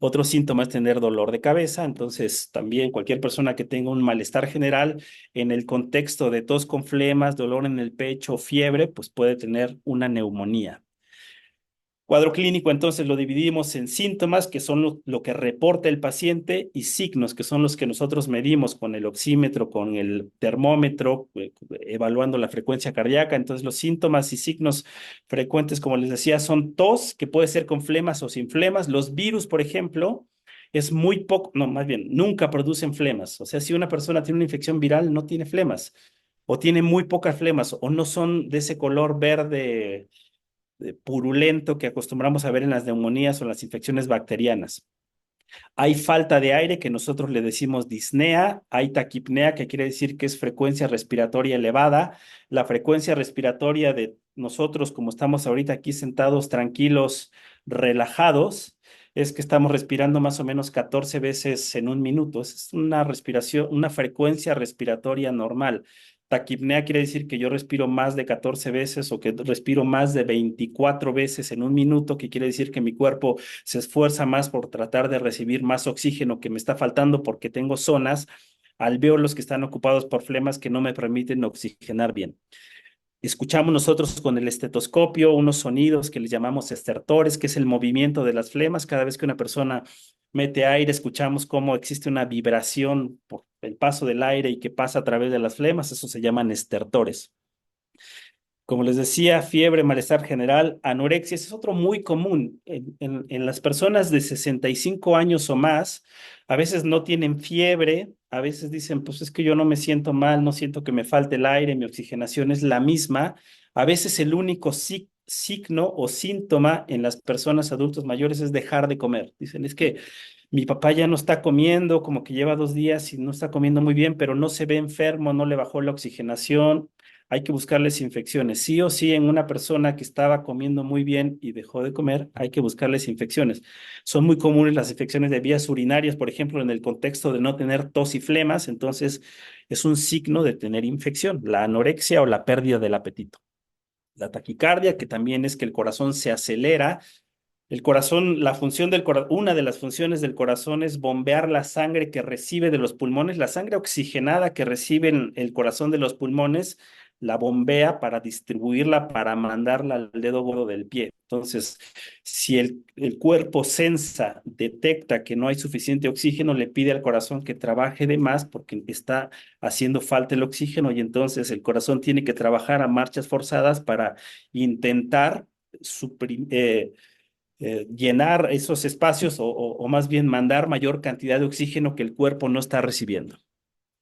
Otro síntoma es tener dolor de cabeza, entonces también cualquier persona que tenga un malestar general en el contexto de tos con flemas, dolor en el pecho, fiebre, pues puede tener una neumonía. Cuadro clínico, entonces lo dividimos en síntomas, que son lo que reporta el paciente, y signos, que son los que nosotros medimos con el oxímetro, con el termómetro, evaluando la frecuencia cardíaca. Entonces, los síntomas y signos frecuentes, como les decía, son tos, que puede ser con flemas o sin flemas. Los virus, por ejemplo, es muy poco, no, más bien, nunca producen flemas. O sea, si una persona tiene una infección viral, no tiene flemas, o tiene muy pocas flemas, o no son de ese color verde purulento que acostumbramos a ver en las neumonías o en las infecciones bacterianas. Hay falta de aire que nosotros le decimos disnea, hay taquipnea que quiere decir que es frecuencia respiratoria elevada. La frecuencia respiratoria de nosotros, como estamos ahorita aquí sentados tranquilos, relajados, es que estamos respirando más o menos 14 veces en un minuto. Es una respiración, una frecuencia respiratoria normal. Taquipnea quiere decir que yo respiro más de 14 veces o que respiro más de 24 veces en un minuto, que quiere decir que mi cuerpo se esfuerza más por tratar de recibir más oxígeno que me está faltando porque tengo zonas, alvéolos que están ocupados por flemas que no me permiten oxigenar bien. Escuchamos nosotros con el estetoscopio unos sonidos que les llamamos estertores, que es el movimiento de las flemas. Cada vez que una persona mete aire, escuchamos cómo existe una vibración por el paso del aire y que pasa a través de las flemas. Eso se llaman estertores. Como les decía, fiebre, malestar general, anorexia, ese es otro muy común. En las personas de 65 años o más, a veces no tienen fiebre, a veces dicen, pues es que yo no me siento mal, no siento que me falte el aire, mi oxigenación es la misma. A veces el único signo o síntoma en las personas adultos mayores es dejar de comer. Dicen, es que mi papá ya no está comiendo, como que lleva 2 días y no está comiendo muy bien, pero no se ve enfermo, no le bajó la oxigenación. Hay que buscarles infecciones. Sí o sí, en una persona que estaba comiendo muy bien y dejó de comer, hay que buscarles infecciones. Son muy comunes las infecciones de vías urinarias, por ejemplo, en el contexto de no tener tos y flemas, entonces es un signo de tener infección, la anorexia o la pérdida del apetito. La taquicardia, que también es que el corazón se acelera. El corazón, la función del corazón, una de las funciones del corazón es bombear la sangre que recibe de los pulmones, la sangre oxigenada que recibe el corazón de los pulmones, la bombea para distribuirla, para mandarla al dedo gordo del pie. Entonces, si el cuerpo sensa, detecta que no hay suficiente oxígeno, le pide al corazón que trabaje de más porque está haciendo falta el oxígeno y entonces el corazón tiene que trabajar a marchas forzadas para intentar suprimir llenar esos espacios o más bien mandar mayor cantidad de oxígeno que el cuerpo no está recibiendo.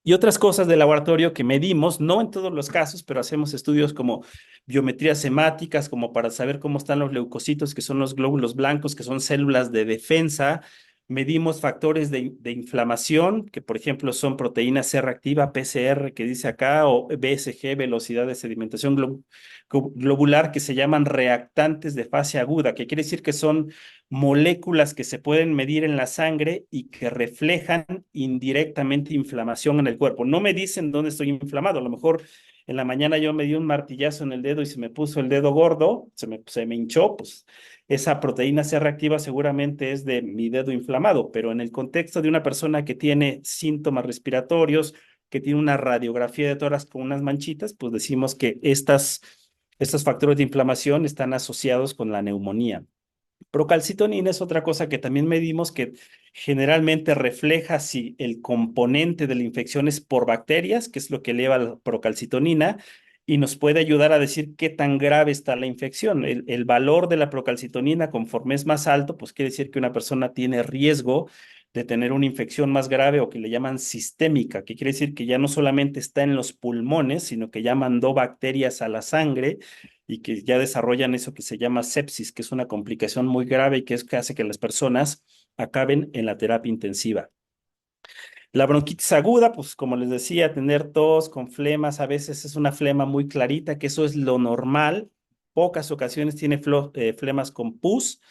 Y otras cosas de laboratorio que medimos, no en todos los casos, pero hacemos estudios como biometrías hemáticas, como para saber cómo están los leucocitos, que son los glóbulos blancos, que son células de defensa. Medimos factores de inflamación, que por ejemplo son proteína C reactiva, PCR, que dice acá, o BSG, velocidad de sedimentación globular, que se llaman reactantes de fase aguda, que quiere decir que son moléculas que se pueden medir en la sangre y que reflejan indirectamente inflamación en el cuerpo. No me dicen dónde estoy inflamado. A lo mejor en la mañana yo me di un martillazo en el dedo y se me puso el dedo gordo, se me hinchó, pues esa proteína C reactiva seguramente es de mi dedo inflamado, pero en el contexto de una persona que tiene síntomas respiratorios, que tiene una radiografía de tórax con unas manchitas, pues decimos que estos factores de inflamación están asociados con la neumonía. Procalcitonina es otra cosa que también medimos que generalmente refleja si el componente de la infección es por bacterias, que es lo que eleva la procalcitonina, y nos puede ayudar a decir qué tan grave está la infección. El valor de la procalcitonina, conforme es más alto, pues quiere decir que una persona tiene riesgo de tener una infección más grave o que le llaman sistémica, que quiere decir que ya no solamente está en los pulmones, sino que ya mandó bacterias a la sangre y que ya desarrollan eso que se llama sepsis, que es una complicación muy grave y que es que hace que las personas acaben en la terapia intensiva. La bronquitis aguda, pues como les decía, tener tos con flemas, a veces es una flema muy clarita, que eso es lo normal. Pocas ocasiones tiene flemas con pus.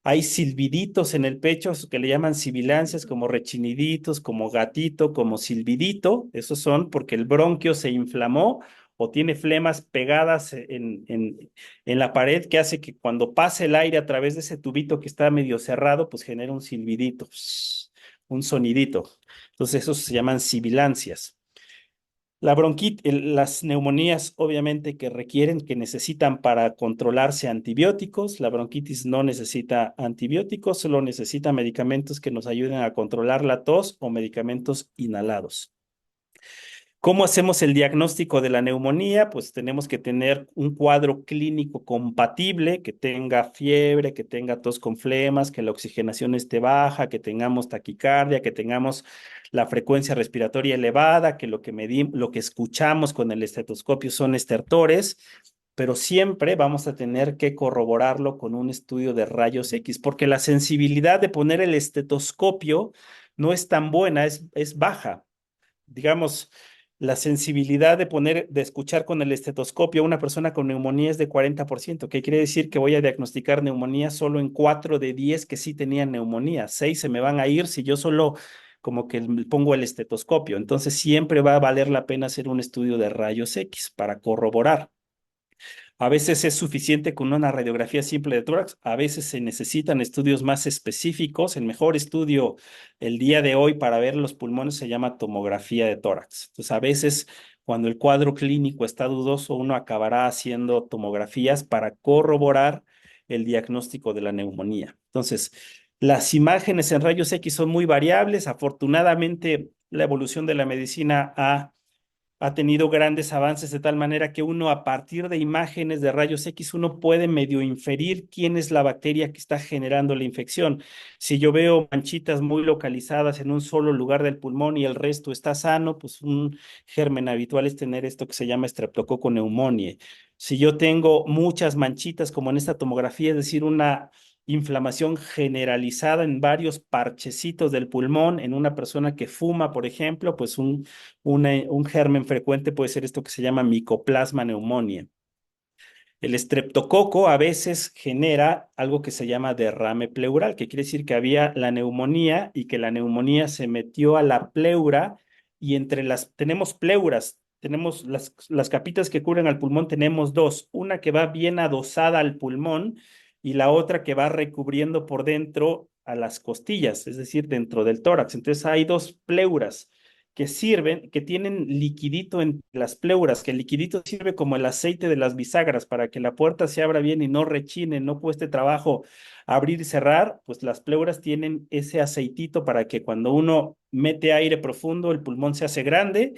Hay silbiditos en el pecho, que le llaman sibilancias, como rechiniditos, como gatito, como silbidito. Esos son porque el bronquio se inflamó o tiene flemas pegadas en la pared que hace que cuando pase el aire a través de ese tubito que está medio cerrado, pues genera un silbidito, un sonidito. Entonces, esos se llaman sibilancias. La bronquitis, las neumonías obviamente que requieren, que necesitan para controlarse antibióticos. La bronquitis no necesita antibióticos, solo necesita medicamentos que nos ayuden a controlar la tos o medicamentos inhalados. ¿Cómo hacemos el diagnóstico de la neumonía? Pues tenemos que tener un cuadro clínico compatible, que tenga fiebre, que tenga tos con flemas, que la oxigenación esté baja, que tengamos taquicardia, que tengamos la frecuencia respiratoria elevada, que lo que medimos, lo que escuchamos con el estetoscopio son estertores, pero siempre vamos a tener que corroborarlo con un estudio de rayos X, porque la sensibilidad de poner el estetoscopio no es tan buena, es baja. Digamos, la sensibilidad de escuchar con el estetoscopio a una persona con neumonía es de 40%, que quiere decir que voy a diagnosticar neumonía solo en 4 de 10 que sí tenían neumonía. 6 se me van a ir si yo solo como que pongo el estetoscopio. Entonces siempre va a valer la pena hacer un estudio de rayos X para corroborar. A veces es suficiente con una radiografía simple de tórax, a veces se necesitan estudios más específicos. El mejor estudio el día de hoy para ver los pulmones se llama tomografía de tórax. Entonces, a veces cuando el cuadro clínico está dudoso, uno acabará haciendo tomografías para corroborar el diagnóstico de la neumonía. Entonces, las imágenes en rayos X son muy variables. Afortunadamente, la evolución de la medicina ha tenido grandes avances de tal manera que uno a partir de imágenes de rayos X uno puede medio inferir quién es la bacteria que está generando la infección. Si yo veo manchitas muy localizadas en un solo lugar del pulmón y el resto está sano, pues un germen habitual es tener esto que se llama Streptococcus pneumoniae. Si yo tengo muchas manchitas como en esta tomografía, es decir, una inflamación generalizada en varios parchecitos del pulmón, en una persona que fuma, por ejemplo, pues un germen frecuente puede ser esto que se llama Mycoplasma pneumoniae. El estreptococo a veces genera algo que se llama derrame pleural, que quiere decir que había la neumonía y que la neumonía se metió a la pleura y tenemos pleuras, tenemos las capitas que cubren al pulmón, tenemos dos, una que va bien adosada al pulmón y la otra que va recubriendo por dentro a las costillas, es decir, dentro del tórax. Entonces hay dos pleuras que sirven, que tienen liquidito en las pleuras, que el liquidito sirve como el aceite de las bisagras para que la puerta se abra bien y no rechine, no cueste trabajo abrir y cerrar, pues las pleuras tienen ese aceitito para que cuando uno mete aire profundo, el pulmón se hace grande,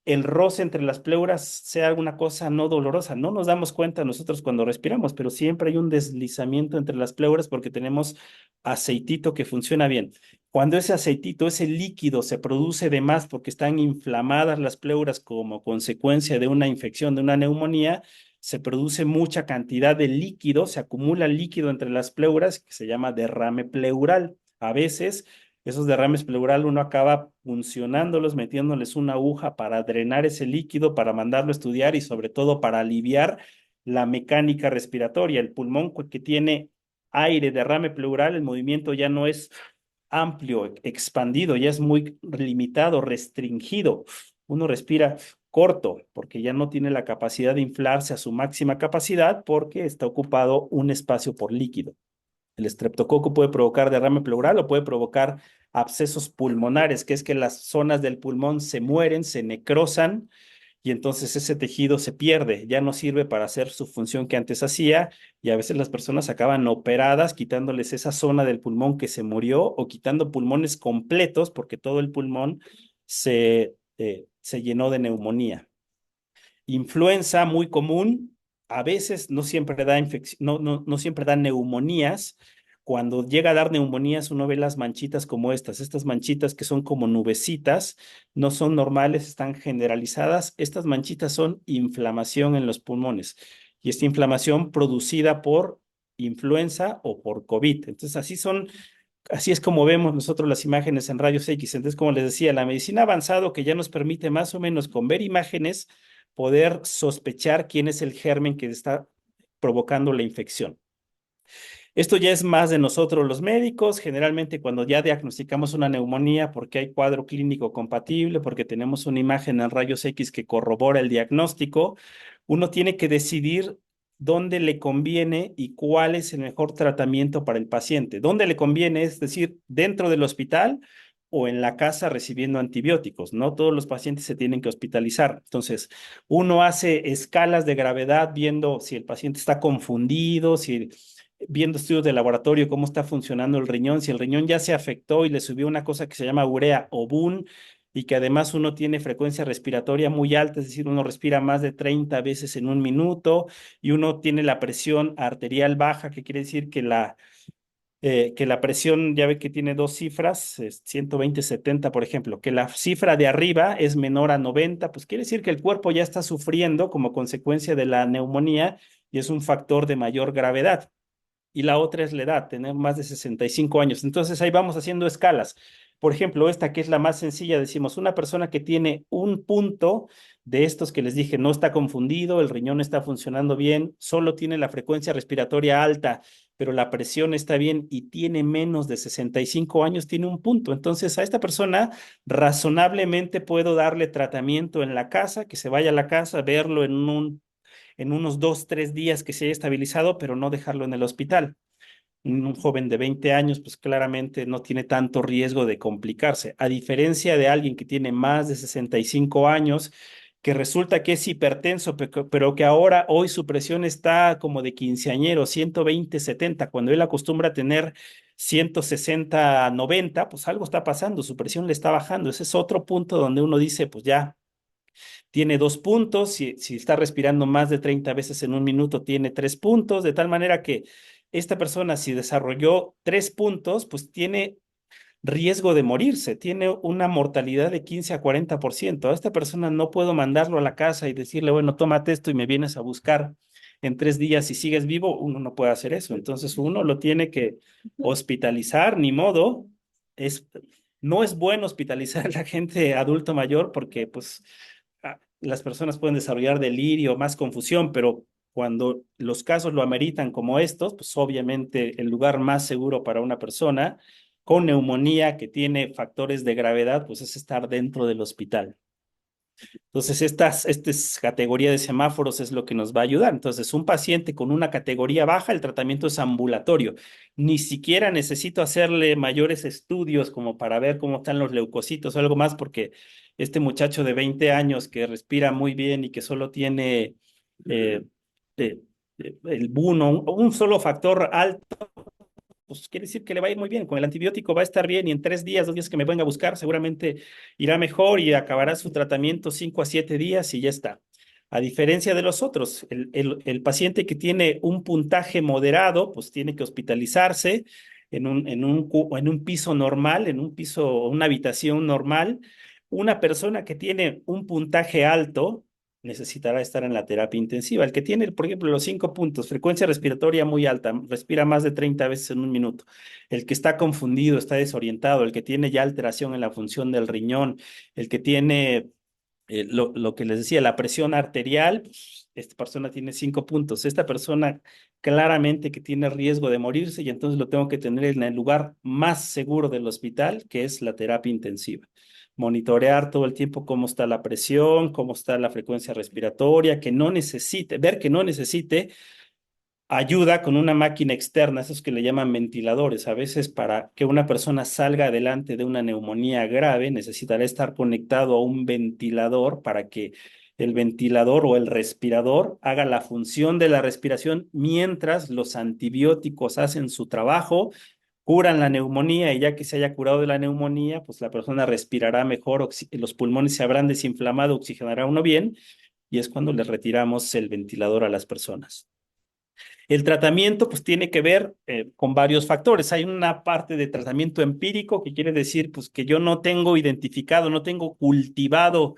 el roce entre las pleuras sea alguna cosa no dolorosa. No nos damos cuenta nosotros cuando respiramos, pero siempre hay un deslizamiento entre las pleuras porque tenemos aceitito que funciona bien. Cuando ese aceitito, ese líquido se produce de más porque están inflamadas las pleuras como consecuencia de una infección, de una neumonía, se produce mucha cantidad de líquido, se acumula líquido entre las pleuras que se llama derrame pleural. A veces esos derrames pleural uno acaba puncionándolos, metiéndoles una aguja para drenar ese líquido, para mandarlo a estudiar y sobre todo para aliviar la mecánica respiratoria. El pulmón que tiene aire, derrame pleural, el movimiento ya no es amplio, expandido, ya es muy limitado, restringido. Uno respira corto porque ya no tiene la capacidad de inflarse a su máxima capacidad porque está ocupado un espacio por líquido. El estreptococo puede provocar derrame pleural o puede provocar abscesos pulmonares, que es que las zonas del pulmón se mueren, se necrosan y entonces ese tejido se pierde, ya no sirve para hacer su función que antes hacía y a veces las personas acaban operadas quitándoles esa zona del pulmón que se murió o quitando pulmones completos porque todo el pulmón se llenó de neumonía. Influenza muy común, a veces no siempre da no siempre da neumonías. Cuando llega a dar neumonías, uno ve las manchitas como estas manchitas que son como nubecitas, no son normales, están generalizadas. Estas manchitas son inflamación en los pulmones y esta inflamación producida por influenza o por COVID. Entonces, así es como vemos nosotros las imágenes en rayos X. Entonces, como les decía, la medicina ha avanzado que ya nos permite más o menos con ver imágenes poder sospechar quién es el germen que está provocando la infección. Esto ya es más de nosotros los médicos, generalmente cuando ya diagnosticamos una neumonía porque hay cuadro clínico compatible, porque tenemos una imagen en rayos X que corrobora el diagnóstico, uno tiene que decidir dónde le conviene y cuál es el mejor tratamiento para el paciente. ¿Dónde le conviene? Es decir, dentro del hospital o en la casa recibiendo antibióticos. No todos los pacientes se tienen que hospitalizar. Entonces, uno hace escalas de gravedad viendo si el paciente está confundido, si viendo estudios de laboratorio, cómo está funcionando el riñón, si el riñón ya se afectó y le subió una cosa que se llama urea o BUN, y que además uno tiene frecuencia respiratoria muy alta, es decir, uno respira más de 30 veces en un minuto y uno tiene la presión arterial baja, que quiere decir que la presión, ya ve que tiene dos cifras, 120, 70, por ejemplo, que la cifra de arriba es menor a 90, pues quiere decir que el cuerpo ya está sufriendo como consecuencia de la neumonía y es un factor de mayor gravedad. Y la otra es la edad, tener más de 65 años. Entonces ahí vamos haciendo escalas. Por ejemplo, esta que es la más sencilla, decimos, una persona que tiene un punto de estos que les dije, no está confundido, el riñón está funcionando bien, solo tiene la frecuencia respiratoria alta, pero la presión está bien y tiene menos de 65 años, tiene un punto. Entonces a esta persona razonablemente puedo darle tratamiento en la casa, que se vaya a la casa, verlo en unos 2, 3 días que se haya estabilizado, pero no dejarlo en el hospital. Un joven de 20 años, pues claramente no tiene tanto riesgo de complicarse, a diferencia de alguien que tiene más de 65 años, que resulta que es hipertenso, pero que ahora, hoy su presión está como de quinceañero, 120, 70, cuando él acostumbra a tener 160, 90, pues algo está pasando, su presión le está bajando. Ese es otro punto donde uno dice, pues ya, tiene 2 puntos, si está respirando más de 30 veces en un minuto, tiene 3 puntos, de tal manera que esta persona, si desarrolló 3 puntos, pues tiene riesgo de morirse, tiene una mortalidad de 15 a 40%. A esta persona no puedo mandarlo a la casa y decirle, bueno, tómate esto y me vienes a buscar en 3 días si sigues vivo. Uno no puede hacer eso. Entonces uno lo tiene que hospitalizar, ni modo. Es, no es bueno hospitalizar a la gente adulto mayor porque pues las personas pueden desarrollar delirio, más confusión, pero cuando los casos lo ameritan como estos, pues obviamente el lugar más seguro para una persona con neumonía que tiene factores de gravedad, pues es estar dentro del hospital. Entonces, esta categoría de semáforos es lo que nos va a ayudar. Entonces, un paciente con una categoría baja, el tratamiento es ambulatorio. Ni siquiera necesito hacerle mayores estudios como para ver cómo están los leucocitos o algo más, porque este muchacho de 20 años que respira muy bien y que solo tiene eh, el BUN, un solo factor alto pues quiere decir que le va a ir muy bien. Con el antibiótico va a estar bien y en 3 días, 2 días que me venga a buscar, seguramente irá mejor y acabará su tratamiento 5 a 7 días y ya está. A diferencia de los otros, el paciente que tiene un puntaje moderado, pues tiene que hospitalizarse en un piso normal, en un piso, una habitación normal. Una persona que tiene un puntaje alto necesitará estar en la terapia intensiva. El que tiene, por ejemplo, los 5 puntos, frecuencia respiratoria muy alta, respira más de 30 veces en un minuto. El que está confundido, está desorientado, el que tiene ya alteración en la función del riñón, el que tiene lo que les decía, la presión arterial, pues, esta persona tiene 5 puntos. Esta persona claramente que tiene riesgo de morirse y entonces lo tengo que tener en el lugar más seguro del hospital, que es la terapia intensiva. Monitorear todo el tiempo cómo está la presión, cómo está la frecuencia respiratoria, que no necesite, ver que no necesite ayuda con una máquina externa, esos que le llaman ventiladores. A veces para que una persona salga adelante de una neumonía grave, necesitará estar conectado a un ventilador para que el ventilador o el respirador haga la función de la respiración mientras los antibióticos hacen su trabajo, curan la neumonía y ya que se haya curado de la neumonía, pues la persona respirará mejor, los pulmones se habrán desinflamado, oxigenará uno bien y es cuando le retiramos el ventilador a las personas. El tratamiento pues tiene que ver con varios factores. Hay una parte de tratamiento empírico que quiere decir pues que yo no tengo identificado, no tengo cultivado,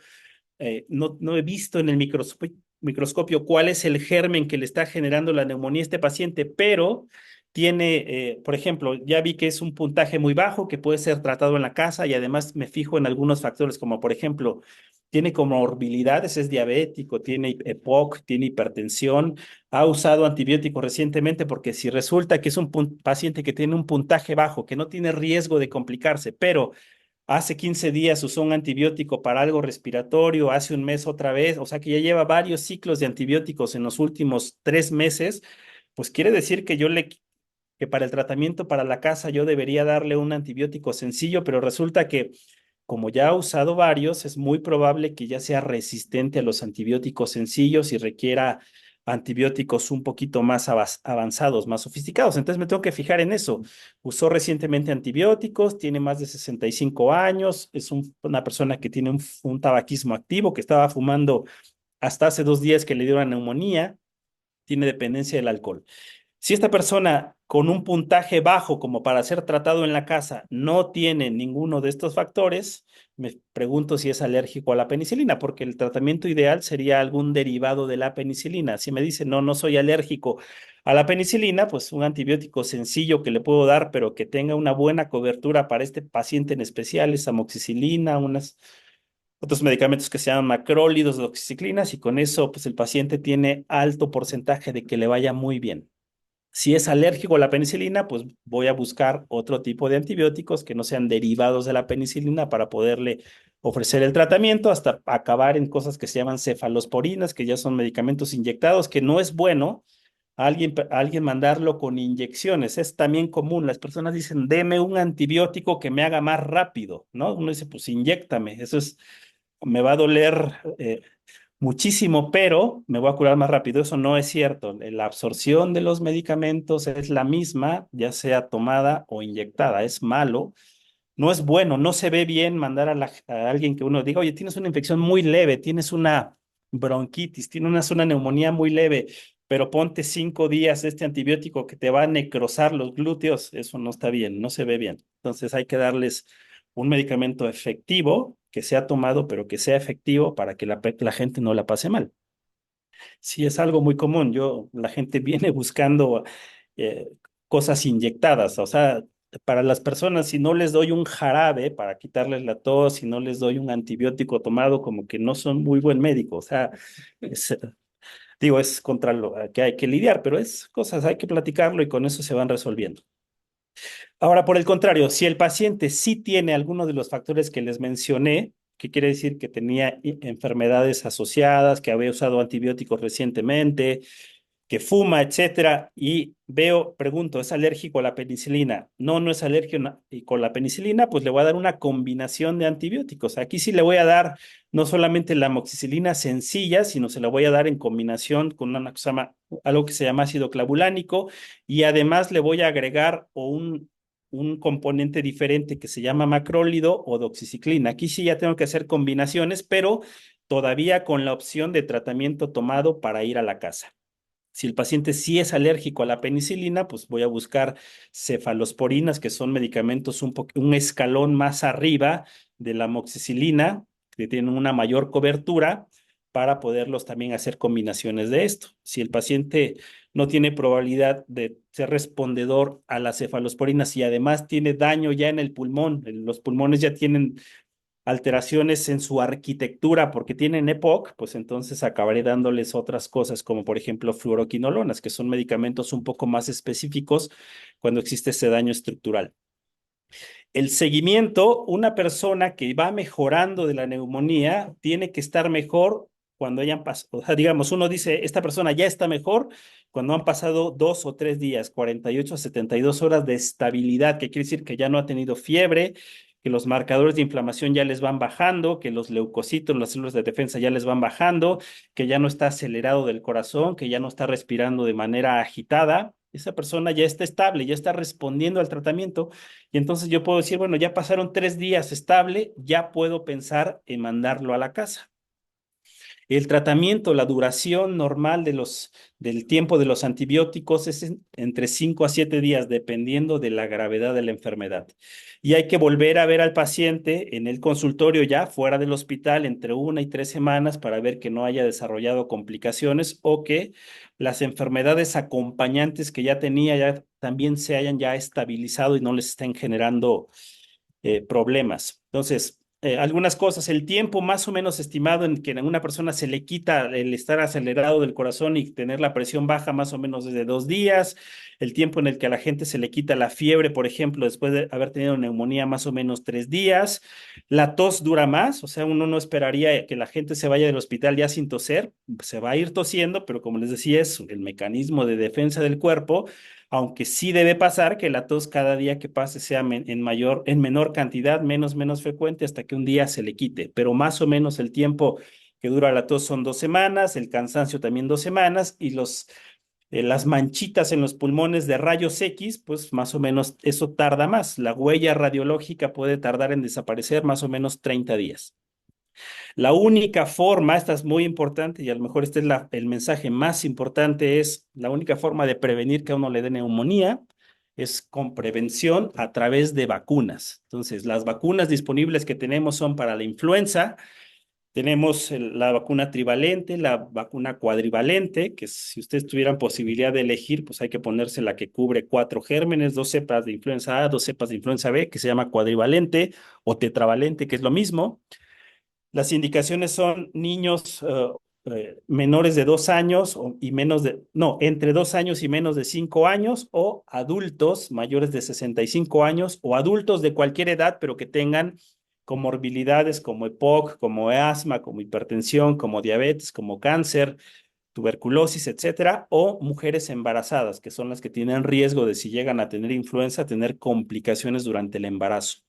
no he visto en el microscopio cuál es el germen que le está generando la neumonía a este paciente, pero tiene, por ejemplo, ya vi que es un puntaje muy bajo que puede ser tratado en la casa y además me fijo en algunos factores como por ejemplo, tiene comorbilidades, es diabético, tiene EPOC, tiene hipertensión, ha usado antibióticos recientemente porque si resulta que es un paciente que tiene un puntaje bajo, que no tiene riesgo de complicarse, pero hace 15 días usó un antibiótico para algo respiratorio, hace un mes otra vez, o sea que ya lleva varios ciclos de antibióticos en los últimos 3 meses, pues quiere decir que para el tratamiento para la casa yo debería darle un antibiótico sencillo, pero resulta que como ya ha usado varios, es muy probable que ya sea resistente a los antibióticos sencillos y requiera antibióticos un poquito más avanzados, más sofisticados. Entonces me tengo que fijar en eso. Usó recientemente antibióticos, tiene más de 65 años, es una persona que tiene un tabaquismo activo, que estaba fumando hasta hace 2 días que le dio una neumonía, tiene dependencia del alcohol. Si esta persona con un puntaje bajo como para ser tratado en la casa no tiene ninguno de estos factores, me pregunto si es alérgico a la penicilina, porque el tratamiento ideal sería algún derivado de la penicilina. Si me dice, no, no soy alérgico a la penicilina, pues un antibiótico sencillo que le puedo dar, pero que tenga una buena cobertura para este paciente en especial, es amoxicilina, otros medicamentos que se llaman macrólidos, doxiciclinas, y con eso, pues el paciente tiene alto porcentaje de que le vaya muy bien. Si es alérgico a la penicilina, pues voy a buscar otro tipo de antibióticos que no sean derivados de la penicilina para poderle ofrecer el tratamiento hasta acabar en cosas que se llaman cefalosporinas, que ya son medicamentos inyectados, que no es bueno a alguien mandarlo con inyecciones. Es también común. Las personas dicen, deme un antibiótico que me haga más rápido, ¿no? Uno dice, pues inyéctame. Me va a doler muchísimo, pero me voy a curar más rápido. Eso no es cierto. La absorción de los medicamentos es la misma, ya sea tomada o inyectada. Es malo, no es bueno, no se ve bien mandar a alguien que uno diga, oye, tienes una infección muy leve, tienes una bronquitis, tienes una neumonía muy leve, pero ponte 5 días este antibiótico que te va a necrosar los glúteos. Eso no está bien, no se ve bien. Entonces hay que darles un medicamento efectivo, que sea tomado, pero que sea efectivo para que la gente no la pase mal. Sí, es algo muy común. La gente viene buscando eh, cosas inyectadas. O sea, para las personas, si no les doy un jarabe para quitarles la tos, si no les doy un antibiótico tomado, como que no son muy buen médico. O sea, digo, es contra lo que hay que lidiar, pero es cosas, hay que platicarlo y con eso se van resolviendo. Ahora, por el contrario, si el paciente sí tiene alguno de los factores que les mencioné, que quiere decir que tenía enfermedades asociadas, que había usado antibióticos recientemente, que fuma, etcétera, y pregunto, ¿es alérgico a la penicilina? No, no es alérgico a la penicilina, pues le voy a dar una combinación de antibióticos. Aquí sí le voy a dar no solamente la amoxicilina sencilla, sino se la voy a dar en combinación con algo que se llama ácido clavulánico, y además le voy a agregar un componente diferente que se llama macrólido o doxiciclina. Aquí sí ya tengo que hacer combinaciones, pero todavía con la opción de tratamiento tomado para ir a la casa. Si el paciente sí es alérgico a la penicilina, pues voy a buscar cefalosporinas, que son medicamentos un escalón más arriba de la amoxicilina, que tienen una mayor cobertura, para poderlos también hacer combinaciones de esto. Si el paciente no tiene probabilidad de ser respondedor a las cefalosporinas y además tiene daño ya en el pulmón, los pulmones ya tienen alteraciones en su arquitectura porque tienen EPOC, pues entonces acabaré dándoles otras cosas como por ejemplo fluoroquinolonas, que son medicamentos un poco más específicos cuando existe ese daño estructural. El seguimiento, una persona que va mejorando de la neumonía tiene que estar mejor cuando hayan pasado, o sea, digamos, uno dice, esta persona ya está mejor cuando han pasado 2 o 3 días, 48 a 72 horas de estabilidad, que quiere decir que ya no ha tenido fiebre, que los marcadores de inflamación ya les van bajando, que los leucocitos, las células de defensa ya les van bajando, que ya no está acelerado del corazón, que ya no está respirando de manera agitada. Esa persona ya está estable, ya está respondiendo al tratamiento, y entonces yo puedo decir, bueno, ya pasaron 3 días estable, ya puedo pensar en mandarlo a la casa. El tratamiento, la duración normal del tiempo de los antibióticos es entre 5 a 7 días, dependiendo de la gravedad de la enfermedad. Y hay que volver a ver al paciente en el consultorio ya fuera del hospital entre 1 y 3 semanas para ver que no haya desarrollado complicaciones o que las enfermedades acompañantes que ya tenía ya también se hayan ya estabilizado y no les estén generando problemas. Entonces, algunas cosas, el tiempo más o menos estimado en que a una persona se le quita el estar acelerado del corazón y tener la presión baja más o menos desde 2 días, el tiempo en el que a la gente se le quita la fiebre, por ejemplo, después de haber tenido neumonía, más o menos 3 días, la tos dura más, o sea, uno no esperaría que la gente se vaya del hospital ya sin toser, se va a ir tosiendo, pero como les decía, es el mecanismo de defensa del cuerpo, aunque sí debe pasar que la tos cada día que pase sea en menor cantidad, menos frecuente, hasta que un día se le quite. Pero más o menos el tiempo que dura la tos son 2 semanas, el cansancio también 2 semanas, y las manchitas en los pulmones de rayos X, pues más o menos eso tarda más. La huella radiológica puede tardar en desaparecer más o menos 30 días. La única forma, esta es muy importante y a lo mejor este es el mensaje más importante, es la única forma de prevenir que a uno le dé neumonía es con prevención a través de vacunas. Entonces, las vacunas disponibles que tenemos son para la influenza. Tenemos la vacuna trivalente, la vacuna cuadrivalente, que si ustedes tuvieran posibilidad de elegir, pues hay que ponerse la que cubre 4 gérmenes, 2 cepas de influenza A, 2 cepas de influenza B, que se llama cuadrivalente, o tetravalente, que es lo mismo. Las indicaciones son niños menores de 2 años y no, entre 2 años y menos de 5 años, o adultos mayores de 65 años, o adultos de cualquier edad, pero que tengan comorbilidades como EPOC, como asma, como hipertensión, como diabetes, como cáncer, tuberculosis, etcétera, o mujeres embarazadas, que son las que tienen riesgo de, si llegan a tener influenza, tener complicaciones durante el embarazo.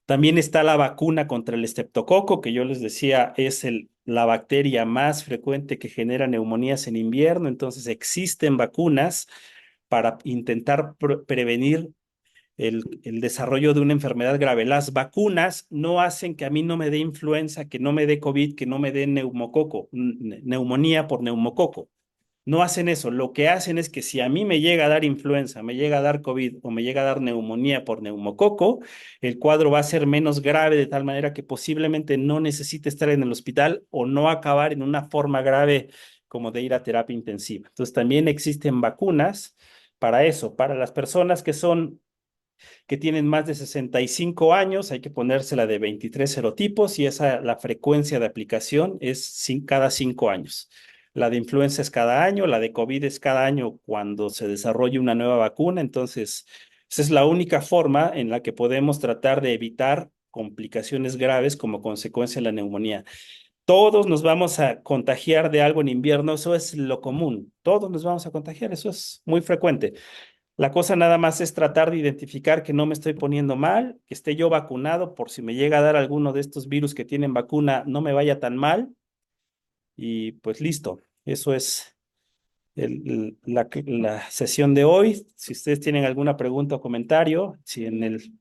También está la vacuna contra el estreptococo, que yo les decía es la bacteria más frecuente que genera neumonías en invierno. Entonces existen vacunas para intentar prevenir el desarrollo de una enfermedad grave. Las vacunas no hacen que a mí no me dé influenza, que no me dé COVID, que no me dé neumonía por neumococo. No hacen eso. Lo que hacen es que si a mí me llega a dar influenza, me llega a dar COVID o me llega a dar neumonía por neumococo, el cuadro va a ser menos grave, de tal manera que posiblemente no necesite estar en el hospital o no acabar en una forma grave como de ir a terapia intensiva. Entonces también existen vacunas para eso. Para las personas que tienen más de 65 años, hay que ponérsela de 23 serotipos, y la frecuencia de aplicación es cada 5 años. La de influenza es cada año, la de COVID es cada año cuando se desarrolle una nueva vacuna. Entonces, esa es la única forma en la que podemos tratar de evitar complicaciones graves como consecuencia de la neumonía. Todos nos vamos a contagiar de algo en invierno, eso es lo común. Todos nos vamos a contagiar, eso es muy frecuente. La cosa nada más es tratar de identificar que no me estoy poniendo mal, que esté yo vacunado por si me llega a dar alguno de estos virus que tienen vacuna, no me vaya tan mal y pues listo. Eso es la sesión de hoy. Si ustedes tienen alguna pregunta o comentario, si en el...